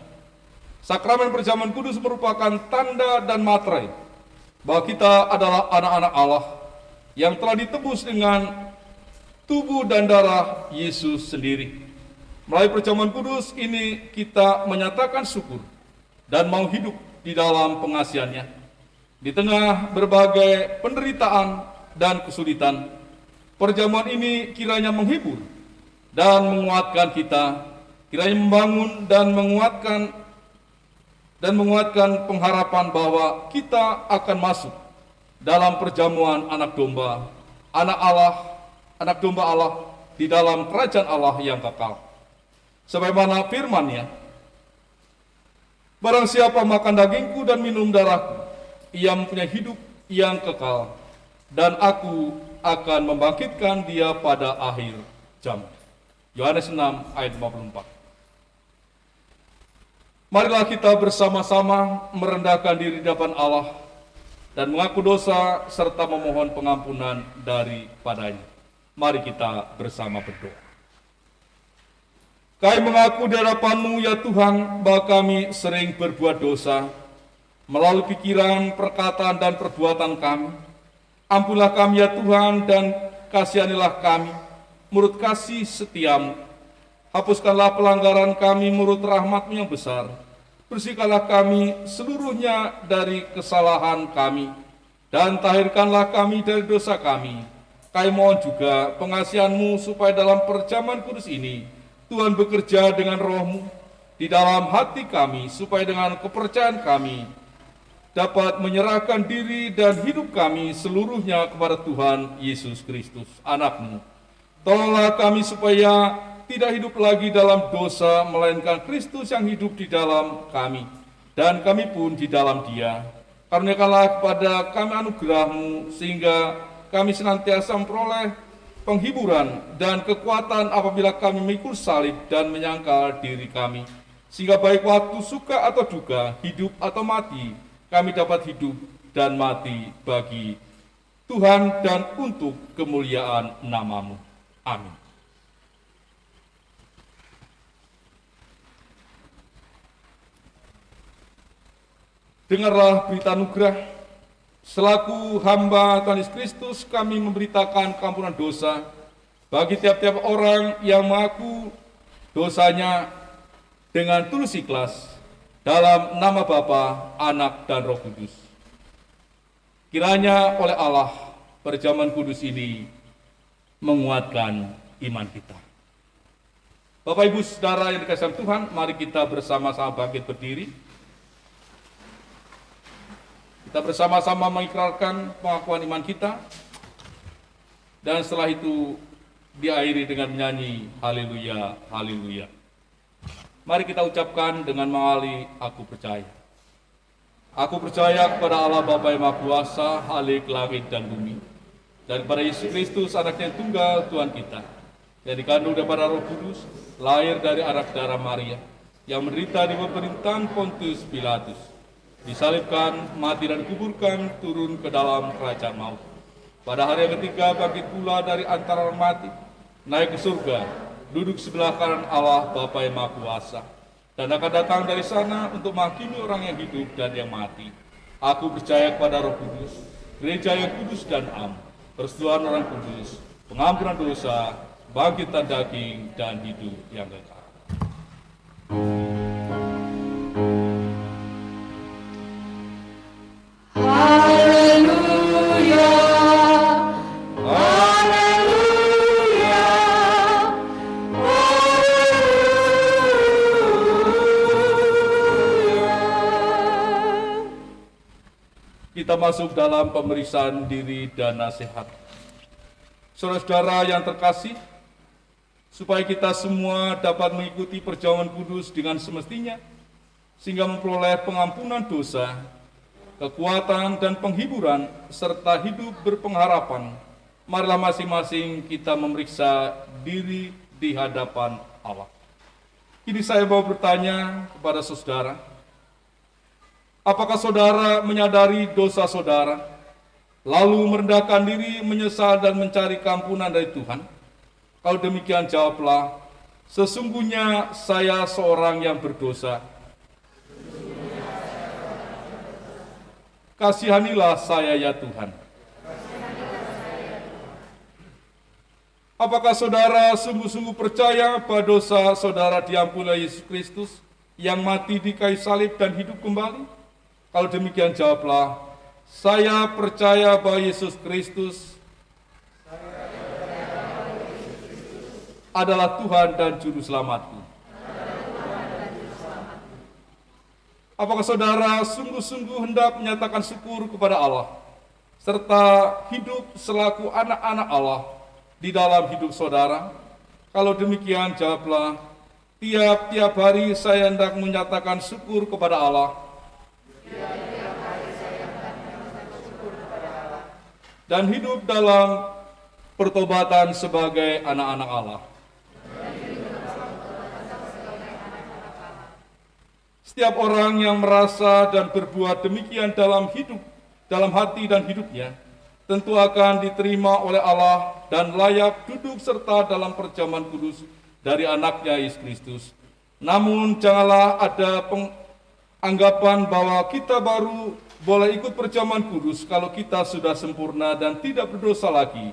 [SPEAKER 3] Sakramen perjamuan kudus merupakan tanda dan materai bahwa kita adalah anak-anak Allah yang telah ditebus dengan tubuh dan darah Yesus sendiri. Melalui perjamuan kudus ini kita menyatakan syukur dan mau hidup di dalam pengasihan-Nya. Di tengah berbagai penderitaan dan kesulitan, perjamuan ini kiranya menghibur dan menguatkan kita, kiranya membangun dan menguatkan pengharapan bahwa kita akan masuk dalam perjamuan anak domba, anak domba Allah di dalam kerajaan Allah yang kekal. Sebagaimana firman-Nya, barang siapa makan dagingku dan minum darahku, ia mempunyai hidup yang kekal, dan aku akan membangkitkan dia pada akhir zaman. Yohanes 6 ayat 54. Marilah kita bersama-sama merendahkan diri di hadapan Allah dan mengaku dosa serta memohon pengampunan daripadanya. Mari kita bersama berdoa. Kami mengaku di hadapan-Mu ya Tuhan bahwa kami sering berbuat dosa melalui pikiran, perkataan, dan perbuatan kami. Ampunlah kami ya Tuhan dan kasihanilah kami menurut kasih setia-Mu. Hapuskanlah pelanggaran kami menurut rahmat-Mu yang besar. Bersihkanlah kami seluruhnya dari kesalahan kami dan tahirkanlah kami dari dosa kami. Kami mohon juga pengasihan-Mu supaya dalam perjamuan kudus ini Tuhan bekerja dengan roh-Mu di dalam hati kami, supaya dengan kepercayaan kami dapat menyerahkan diri dan hidup kami seluruhnya kepada Tuhan Yesus Kristus, Anak-Mu. Tolonglah kami supaya tidak hidup lagi dalam dosa, melainkan Kristus yang hidup di dalam kami, dan kami pun di dalam Dia. Karuniakanlah kepada kami anugerah-Mu, sehingga kami senantiasa memperoleh penghiburan dan kekuatan apabila kami memikul salib dan menyangkal diri kami, sehingga baik waktu suka atau duka, hidup atau mati, kami dapat hidup dan mati bagi Tuhan dan untuk kemuliaan nama-Mu. Amin. Dengarlah berita anugerah. Selaku hamba Tuhan Yesus Kristus, kami memberitakan keampunan dosa bagi tiap-tiap orang yang mengaku dosanya dengan tulus ikhlas dalam nama Bapa, Anak, dan Roh Kudus. Kiranya oleh Allah perjamuan kudus ini menguatkan iman kita. Bapak, Ibu, Saudara yang dikasihi Tuhan, mari kita bersama-sama bangkit berdiri. Kita bersama-sama mengikrarkan pengakuan iman kita, dan setelah itu diakhiri dengan menyanyi haleluya, haleluya. Mari kita ucapkan dengan mengali, aku percaya. Aku percaya kepada Allah Bapa yang Maha Kuasa, Khalik langit dan bumi, dan kepada Yesus Kristus, Anaknya yang tunggal, Tuhan kita, yang dikandung daripada Roh Kudus, lahir dari anak darah Maria, yang menderita di bawah pemerintahan Pontius Pilatus, disalibkan, mati dan dikuburkan, turun ke dalam kerajaan maut. Pada hari yang ketiga bangkit pula dari antara orang mati, naik ke surga, duduk sebelah kanan Allah Bapa yang Maha Kuasa, dan akan datang dari sana untuk menghakimi orang yang hidup dan yang mati. Aku percaya kepada Roh Kudus, gereja yang kudus dan am, persekutuan orang kudus, pengampunan dosa, bangkitan daging, dan hidup yang kekal. Kita masuk dalam pemeriksaan diri dan nasihat. Saudara-saudara yang terkasih, supaya kita semua dapat mengikuti perjamuan kudus dengan semestinya, sehingga memperoleh pengampunan dosa, kekuatan dan penghiburan, serta hidup berpengharapan, marilah masing-masing kita memeriksa diri di hadapan Allah. Kini saya mau bertanya kepada saudara, apakah saudara menyadari dosa saudara, lalu merendahkan diri, menyesal dan mencari keampunan dari Tuhan? Kalau demikian jawablah, sesungguhnya saya seorang yang berdosa. Kasihanilah saya ya Tuhan. Apakah saudara sungguh-sungguh percaya bahwa dosa saudara diampuni oleh Yesus Kristus yang mati di kayu salib dan hidup kembali? Kalau demikian jawablah, saya percaya bahwa Yesus Kristus adalah Tuhan dan Juru Selamatku. Apakah saudara sungguh-sungguh hendak menyatakan syukur kepada Allah, serta hidup selaku anak-anak Allah di dalam hidup saudara? Kalau demikian jawablah, tiap-tiap hari saya hendak menyatakan syukur kepada Allah, dan hidup dalam pertobatan sebagai anak-anak Allah. Setiap orang yang merasa dan berbuat demikian dalam hati dan hidupnya, tentu akan diterima oleh Allah dan layak duduk serta dalam perjamuan kudus dari anaknya Yesus Kristus. Namun janganlah ada anggapan bahwa kita baru boleh ikut perjamuan kudus kalau kita sudah sempurna dan tidak berdosa lagi.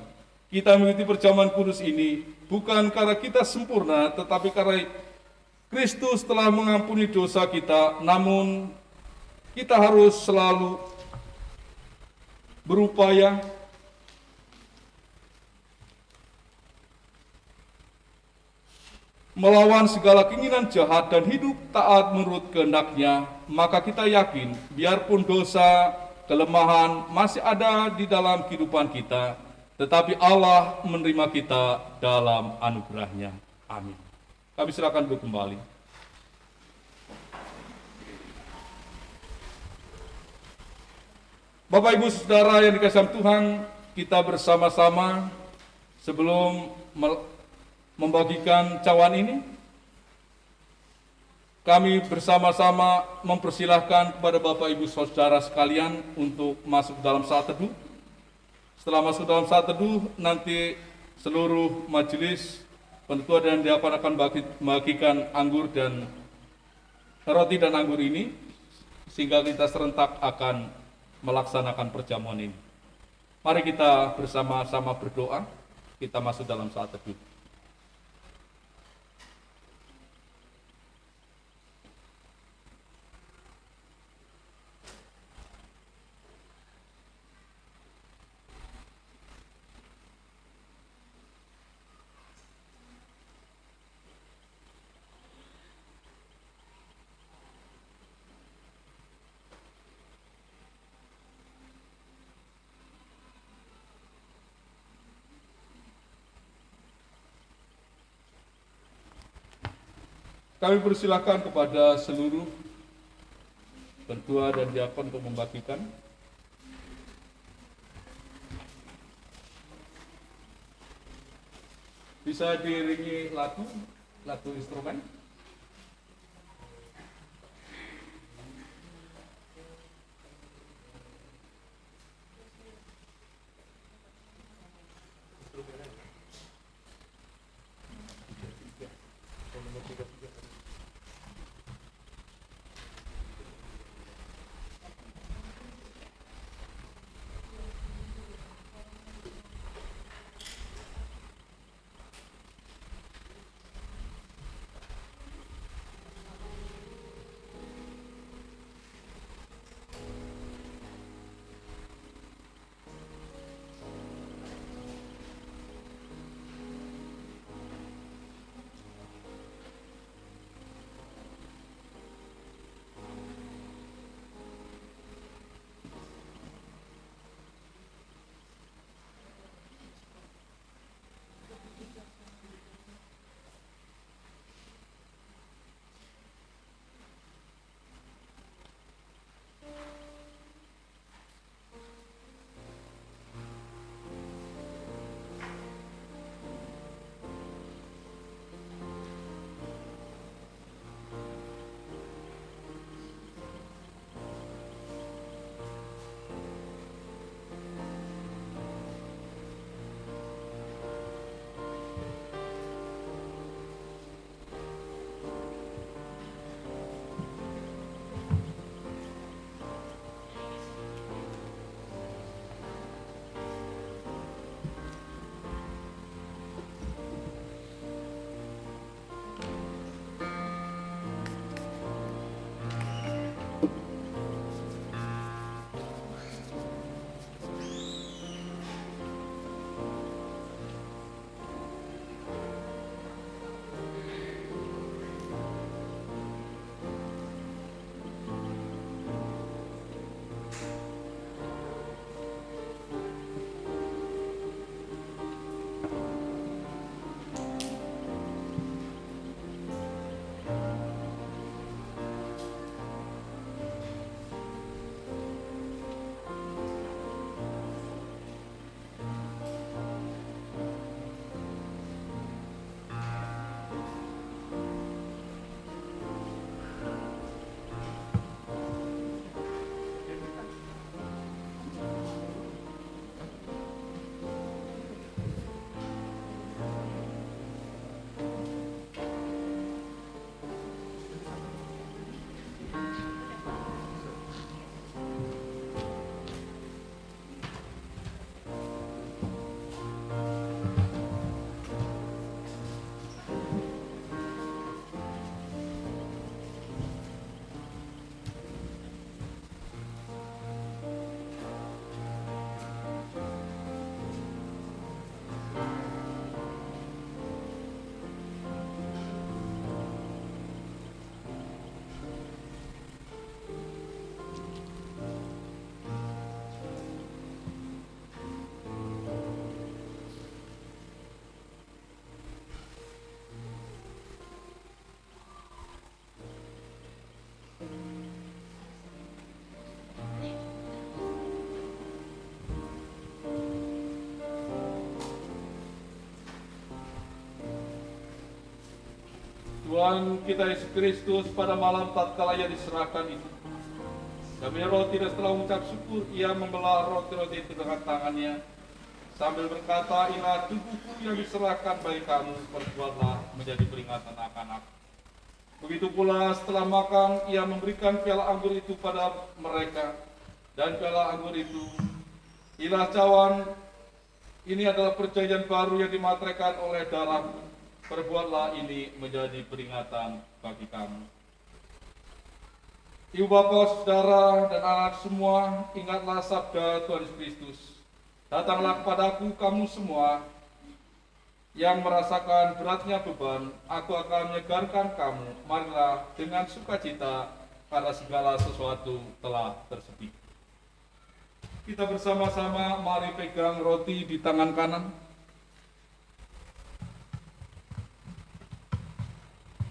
[SPEAKER 3] Kita mengikuti perjamuan kudus ini bukan karena kita sempurna, tetapi karena Kristus telah mengampuni dosa kita. Namun kita harus selalu berupaya melawan segala keinginan jahat dan hidup taat menurut kehendak-Nya. Maka kita yakin, biarpun dosa, kelemahan masih ada di dalam kehidupan kita, tetapi Allah menerima kita dalam anugerah-Nya. Amin. Kami silakan duduk kembali. Bapak, Ibu, Saudara yang dikasihi Tuhan, kita bersama-sama sebelum membagikan cawan ini, kami bersama-sama mempersilahkan kepada Bapak, Ibu, Saudara sekalian untuk masuk dalam saat teduh. Setelah masuk dalam saat teduh, nanti seluruh majelis penetua dan diakon akan membagikan anggur dan roti dan anggur ini, sehingga kita serentak akan melaksanakan perjamuan ini. Mari kita bersama-sama berdoa, kita masuk dalam saat teduh. Kami persilahkan kepada seluruh penetua dan diakon untuk membagikan. Bisa diiringi lagu instrumen. Tuhan kita Yesus Kristus pada malam tatkala ia diserahkan itu, sambil roti dan setelah mengucap syukur, ia membelah roti-roti itu dengan tangannya, sambil berkata, inilah tubuhku yang diserahkan bagi kamu, perbuatlah menjadi peringatan akan aku. Begitu pula setelah makan, ia memberikan piala anggur itu pada mereka, dan piala anggur itu ialah cawan, ini adalah perjanjian baru yang dimateraikan oleh darahku. Perbuatlah ini menjadi peringatan bagi kamu. Ibu bapa, saudara, dan anak semua, ingatlah sabda Tuhan Yesus Kristus. Datanglah kepadaku kamu semua yang merasakan beratnya beban, aku akan menyegarkan kamu. Marilah dengan sukacita, karena segala sesuatu telah tersedia. Kita bersama-sama mari pegang roti di tangan kanan.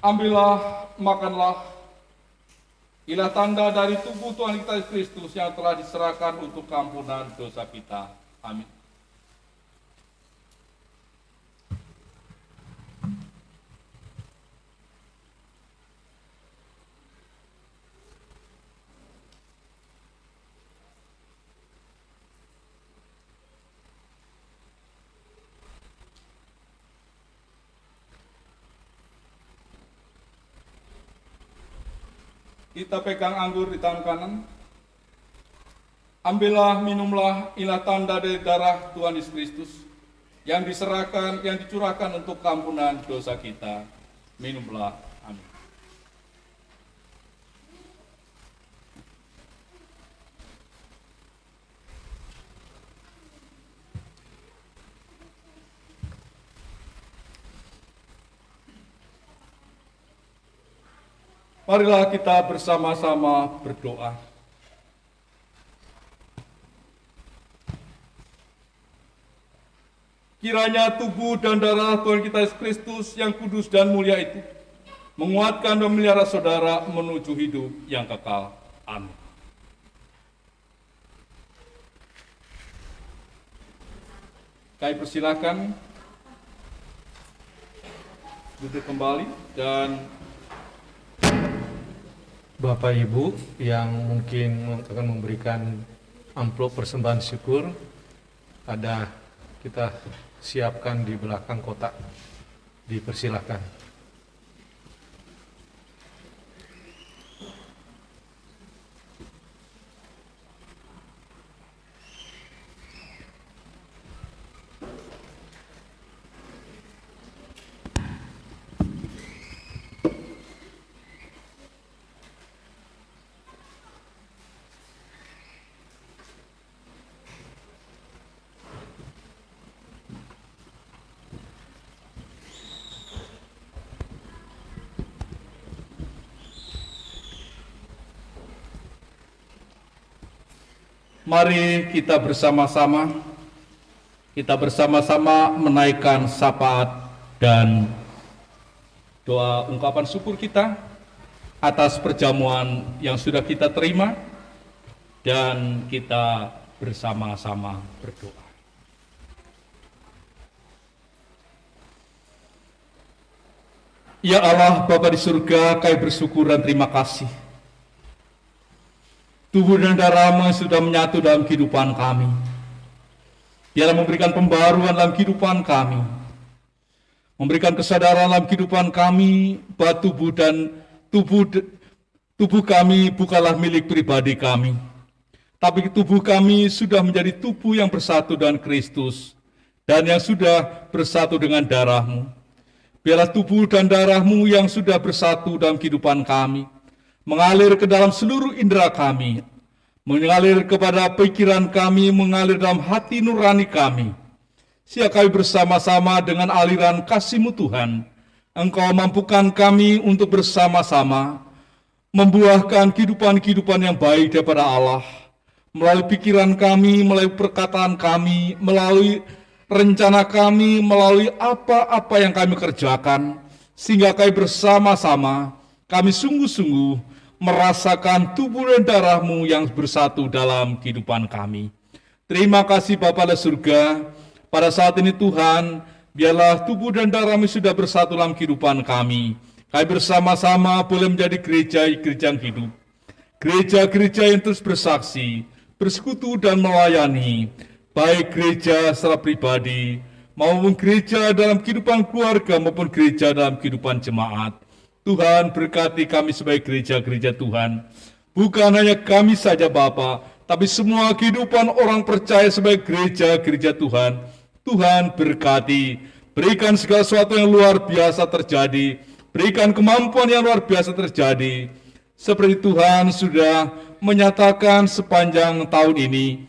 [SPEAKER 3] Ambillah, makanlah. Inilah tanda dari tubuh Tuhan kita Yesus Kristus yang telah diserahkan untuk ampunan dosa kita. Amin. Kita pegang anggur di tangan kanan. Ambillah, minumlah, inilah tanda dari darah Tuhan Yesus Kristus yang diserahkan, yang dicurahkan untuk ampunan dosa kita. Minumlah. Amin. Marilah kita bersama-sama berdoa. Kiranya tubuh dan darah Tuhan kita Yesus Kristus yang kudus dan mulia itu menguatkan dan memelihara saudara menuju hidup yang kekal. Amin. Kami persilakan duduk kembali, dan
[SPEAKER 5] Bapak Ibu yang mungkin akan memberikan amplop persembahan syukur, ada kita siapkan di belakang kotak, dipersilahkan.
[SPEAKER 3] Mari kita bersama-sama menaikkan syafaat dan doa ungkapan syukur kita atas perjamuan yang sudah kita terima, dan kita bersama-sama berdoa. Ya Allah, Bapa di surga, kami bersyukur dan terima kasih. Tubuh dan darah-Mu sudah menyatu dalam kehidupan kami. Biarlah memberikan pembaruan dalam kehidupan kami, memberikan kesadaran dalam kehidupan kami bahwa tubuh kami bukanlah milik pribadi kami, tapi tubuh kami sudah menjadi tubuh yang bersatu dengan Kristus dan yang sudah bersatu dengan darah-Mu. Biarlah tubuh dan darah-Mu yang sudah bersatu dalam kehidupan kami mengalir ke dalam seluruh indera kami, mengalir kepada pikiran kami, mengalir dalam hati nurani kami. Sehingga kami bersama-sama dengan aliran kasih-Mu Tuhan, Engkau mampukan kami untuk bersama-sama membuahkan kehidupan-kehidupan yang baik daripada Allah, melalui pikiran kami, melalui perkataan kami, melalui rencana kami, melalui apa-apa yang kami kerjakan, sehingga kami bersama-sama, kami sungguh-sungguh merasakan tubuh dan darah-Mu yang bersatu dalam kehidupan kami. Terima kasih Bapa di surga. Pada saat ini Tuhan, biarlah tubuh dan darah-Mu sudah bersatu dalam kehidupan kami. kami bersama-sama boleh menjadi gereja yang hidup. Gereja-gereja yang terus bersaksi, bersekutu dan melayani, baik gereja secara pribadi, maupun gereja dalam kehidupan keluarga, maupun gereja dalam kehidupan jemaat. Tuhan berkati kami sebagai gereja-gereja Tuhan. Bukan hanya kami saja Bapa, tapi semua kehidupan orang percaya sebagai gereja-gereja Tuhan. Tuhan berkati, berikan segala sesuatu yang luar biasa terjadi, berikan kemampuan yang luar biasa terjadi, seperti Tuhan sudah menyatakan sepanjang tahun ini.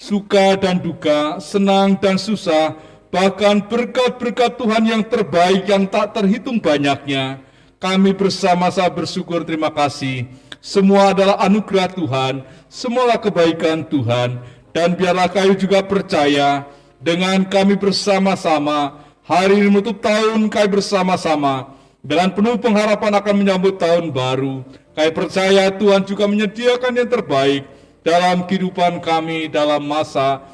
[SPEAKER 3] Suka dan duka, senang dan susah, bahkan berkat-berkat Tuhan yang terbaik yang tak terhitung banyaknya, kami bersama-sama bersyukur terima kasih. Semua adalah anugerah Tuhan, semualah kebaikan Tuhan, dan biarlah kami juga percaya dengan kami bersama-sama hari ini menutup tahun, kami bersama-sama dengan penuh pengharapan akan menyambut tahun baru. Kami percaya Tuhan juga menyediakan yang terbaik dalam kehidupan kami dalam masa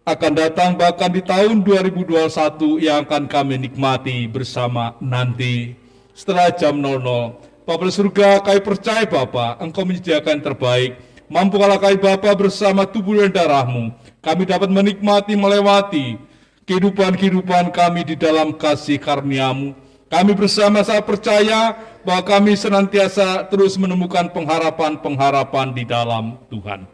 [SPEAKER 3] akan datang, bahkan di tahun 2021 yang akan kami nikmati bersama nanti setelah jam 00. Bapa di surga, kami percaya Bapa, Engkau menyediakan yang terbaik. Mampukanlah kami Bapa bersama tubuh dan darah-Mu, kami dapat menikmati, melewati kehidupan kami di dalam kasih karunia-Mu. Kami bersama-sama percaya bahwa kami senantiasa terus menemukan pengharapan-pengharapan di dalam Tuhan.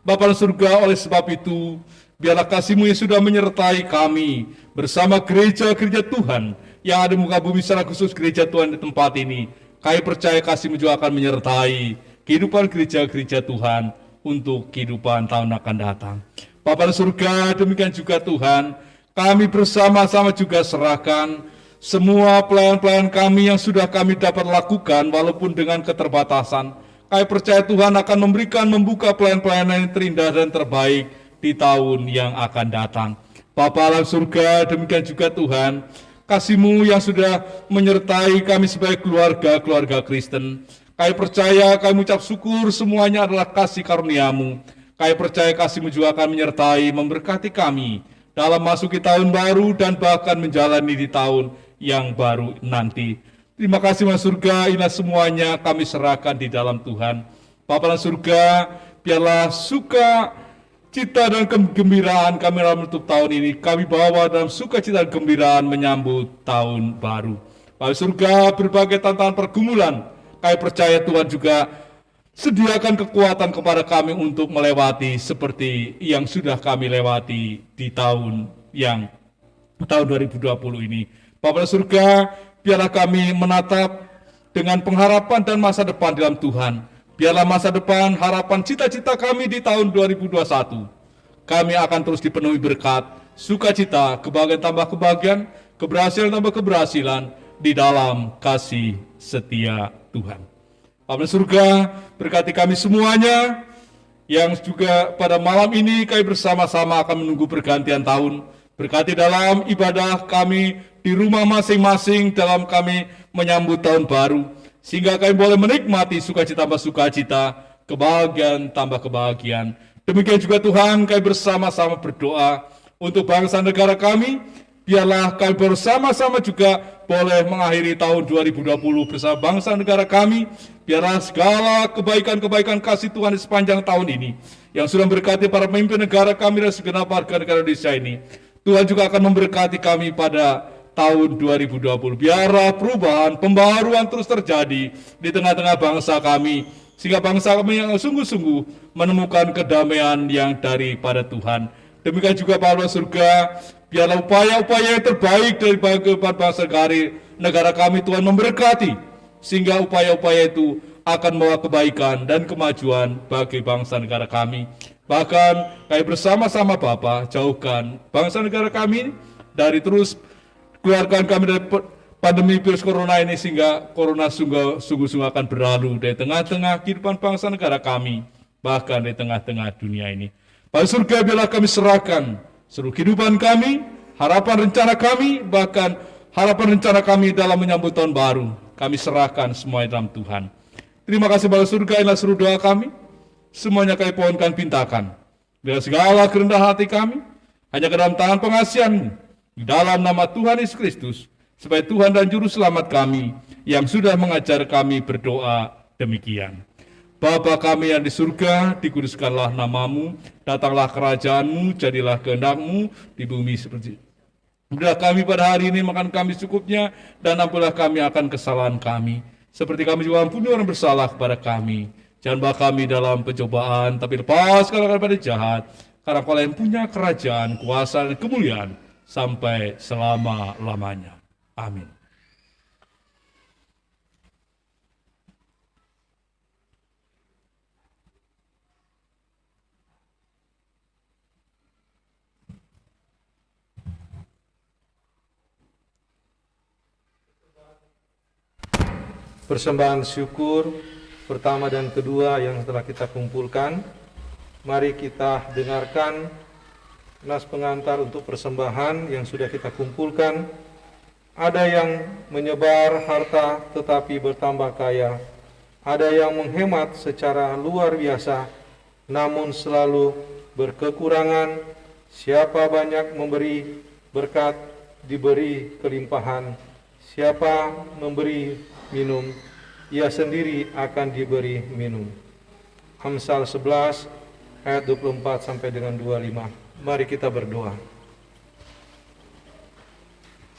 [SPEAKER 3] Bapa di surga, oleh sebab itu, biarlah kasih-Mu yang sudah menyertai kami bersama gereja-gereja Tuhan yang ada di muka bumi, secara khusus gereja Tuhan di tempat ini. Kami percaya kasih-Mu juga akan menyertai kehidupan gereja-gereja Tuhan untuk kehidupan tahun akan datang. Bapa di surga, demikian juga Tuhan, kami bersama-sama juga serahkan semua pelayan-pelayan kami yang sudah kami dapat lakukan walaupun dengan keterbatasan. Kami percaya Tuhan akan membuka pelayan-pelayanan yang terindah dan terbaik di tahun yang akan datang. Bapa alam surga, demikian juga Tuhan, kasih-Mu yang sudah menyertai kami sebagai keluarga Kristen. Kami percaya, kami ucap syukur, semuanya adalah kasih karunia-Mu. Kami percaya kasih-Mu juga akan menyertai, memberkati kami dalam masuki tahun baru dan bahkan menjalani di tahun yang baru nanti. Terima kasih Mas surga, inilah semuanya kami serahkan di dalam Tuhan. Bapa dalam surga, biarlah suka cita dan kegembiraan kami dalam menutup tahun ini, kami bawa dalam sukacita dan gembiraan menyambut tahun baru. Bapa surga, berbagai tantangan pergumulan, kami percaya Tuhan juga sediakan kekuatan kepada kami untuk melewati seperti yang sudah kami lewati di tahun 2020 ini. Bapa surga, biarlah kami menatap dengan pengharapan dan masa depan dalam Tuhan. Biarlah masa depan, harapan, cita-cita kami di tahun 2021. Kami akan terus dipenuhi berkat, sukacita, kebahagiaan tambah kebahagiaan, keberhasilan tambah keberhasilan di dalam kasih setia Tuhan. Bapa surga, berkati kami semuanya yang juga pada malam ini kami bersama-sama akan menunggu pergantian tahun. Berkati dalam ibadah kami di rumah masing-masing dalam kami menyambut tahun baru, sehingga kami boleh menikmati sukacita tambah sukacita, kebahagiaan tambah kebahagiaan. Demikian juga Tuhan, kami bersama-sama berdoa untuk bangsa negara kami. Biarlah kami bersama-sama juga boleh mengakhiri tahun 2020 bersama bangsa negara kami. Biarlah segala kebaikan-kebaikan kasih Tuhan di sepanjang tahun ini yang sudah berkati para pemimpin negara kami dan segenap warga negara Indonesia ini, Tuhan juga akan memberkati kami pada tahun 2020. Biarlah perubahan, pembaharuan terus terjadi di tengah-tengah bangsa kami, sehingga bangsa kami yang sungguh-sungguh menemukan kedamaian yang daripada Tuhan. Demikian juga Bapa surga, biarlah upaya-upaya yang terbaik dari bangsa negara kami Tuhan memberkati, sehingga upaya-upaya itu akan membawa kebaikan dan kemajuan bagi bangsa negara kami. Bahkan kami bersama-sama Bapa, jauhkan bangsa negara kami dari terus keluarkan kami dari pandemi virus corona ini, sehingga corona sungguh-sungguh akan berlalu dari tengah-tengah kehidupan bangsa negara kami, bahkan di tengah-tengah dunia ini. Bapa surga, biarlah kami serahkan seluruh kehidupan kami, harapan rencana kami, bahkan harapan rencana kami dalam menyambut tahun baru, kami serahkan semuanya dalam Tuhan. Terima kasih Bapa surga, inilah seluruh doa kami. Semuanya kami pohonkan pintakan. Dengan segala kerendahan hati kami, hanya ke dalam tangan pengasihan-Mu. Di dalam nama Tuhan Yesus Kristus, supaya Tuhan dan Juru Selamat kami yang sudah mengajar kami berdoa demikian. Bapa kami yang di surga, dikuduskanlah namamu, datanglah kerajaanmu, jadilah kehendak-Mu di bumi seperti. Berilah kami pada hari ini makan kami secukupnya, dan ampunilah kami akan kesalahan kami, seperti kami juga ampuni orang bersalah kepada kami. Jangan bawa kami dalam pencobaan, tapi lepaskanlah kami daripada jahat, karena Kau yang punya kerajaan, kuasa, dan kemuliaan sampai selama-lamanya. Amin.
[SPEAKER 5] Persembahan syukur pertama dan kedua yang telah kita kumpulkan, mari kita dengarkan nas pengantar untuk persembahan yang sudah kita kumpulkan. Ada yang menyebar harta tetapi bertambah kaya, ada yang menghemat secara luar biasa namun selalu berkekurangan. Siapa banyak memberi berkat diberi kelimpahan, siapa memberi minum, ia sendiri akan diberi minum. Amsal 11 ayat 24 sampai dengan 25. Mari kita berdoa.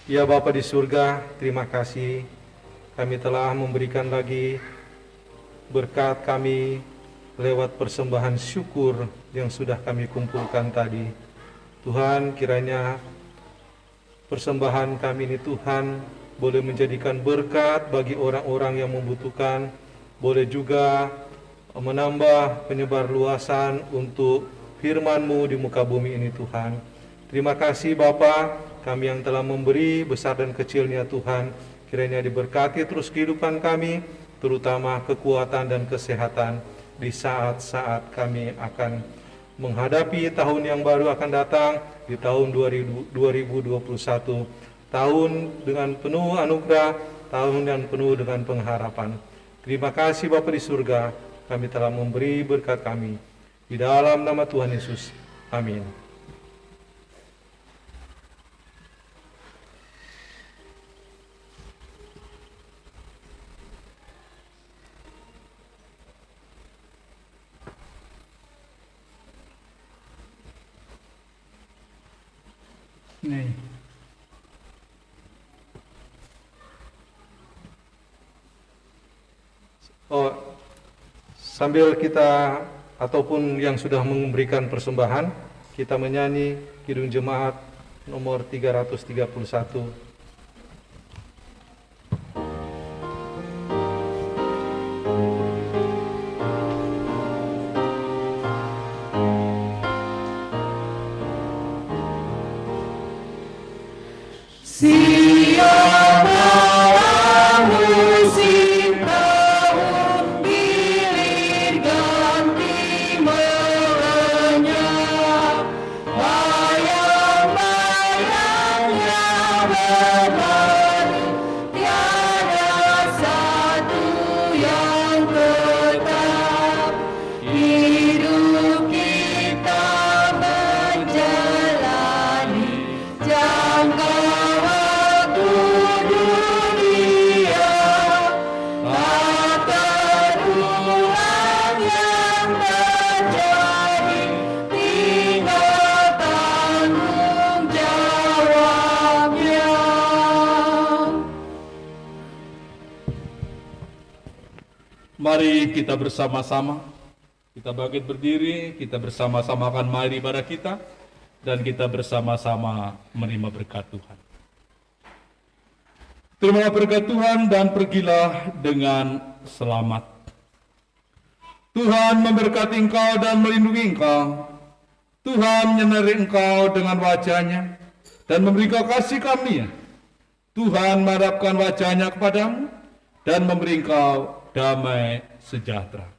[SPEAKER 5] Ya Bapa di surga, terima kasih kami telah memberikan lagi berkat kami lewat persembahan syukur yang sudah kami kumpulkan tadi. Tuhan, kiranya persembahan kami ini Tuhan boleh menjadikan berkat bagi orang-orang yang membutuhkan, boleh juga menambah penyebar luasan untuk firman-Mu di muka bumi ini Tuhan. Terima kasih Bapa, kami yang telah memberi besar dan kecilnya Tuhan, kiranya diberkati terus kehidupan kami, terutama kekuatan dan kesehatan di saat-saat kami akan menghadapi tahun yang baru akan datang, di tahun 2021. Tahun dengan penuh anugerah, tahun yang penuh dengan pengharapan. Terima kasih Bapa di surga, kami telah memberi berkat kami. Di dalam nama Tuhan Yesus. Amin.
[SPEAKER 3] Nih.
[SPEAKER 5] Oh, sambil kita ataupun yang sudah memberikan persembahan, kita menyanyi Kidung Jemaat nomor 331.
[SPEAKER 3] Mari kita bersama-sama, kita bangkit berdiri, kita bersama-sama akan mari ibadah kita, dan kita bersama-sama menerima berkat Tuhan. Terimalah berkat Tuhan dan pergilah dengan selamat. Tuhan memberkati engkau dan melindungi engkau. Tuhan menyinari engkau dengan wajah-Nya dan memberi engkau kasih karunia. Tuhan menghadapkan wajah-Nya kepadamu dan memberi engkau damai sejahtera.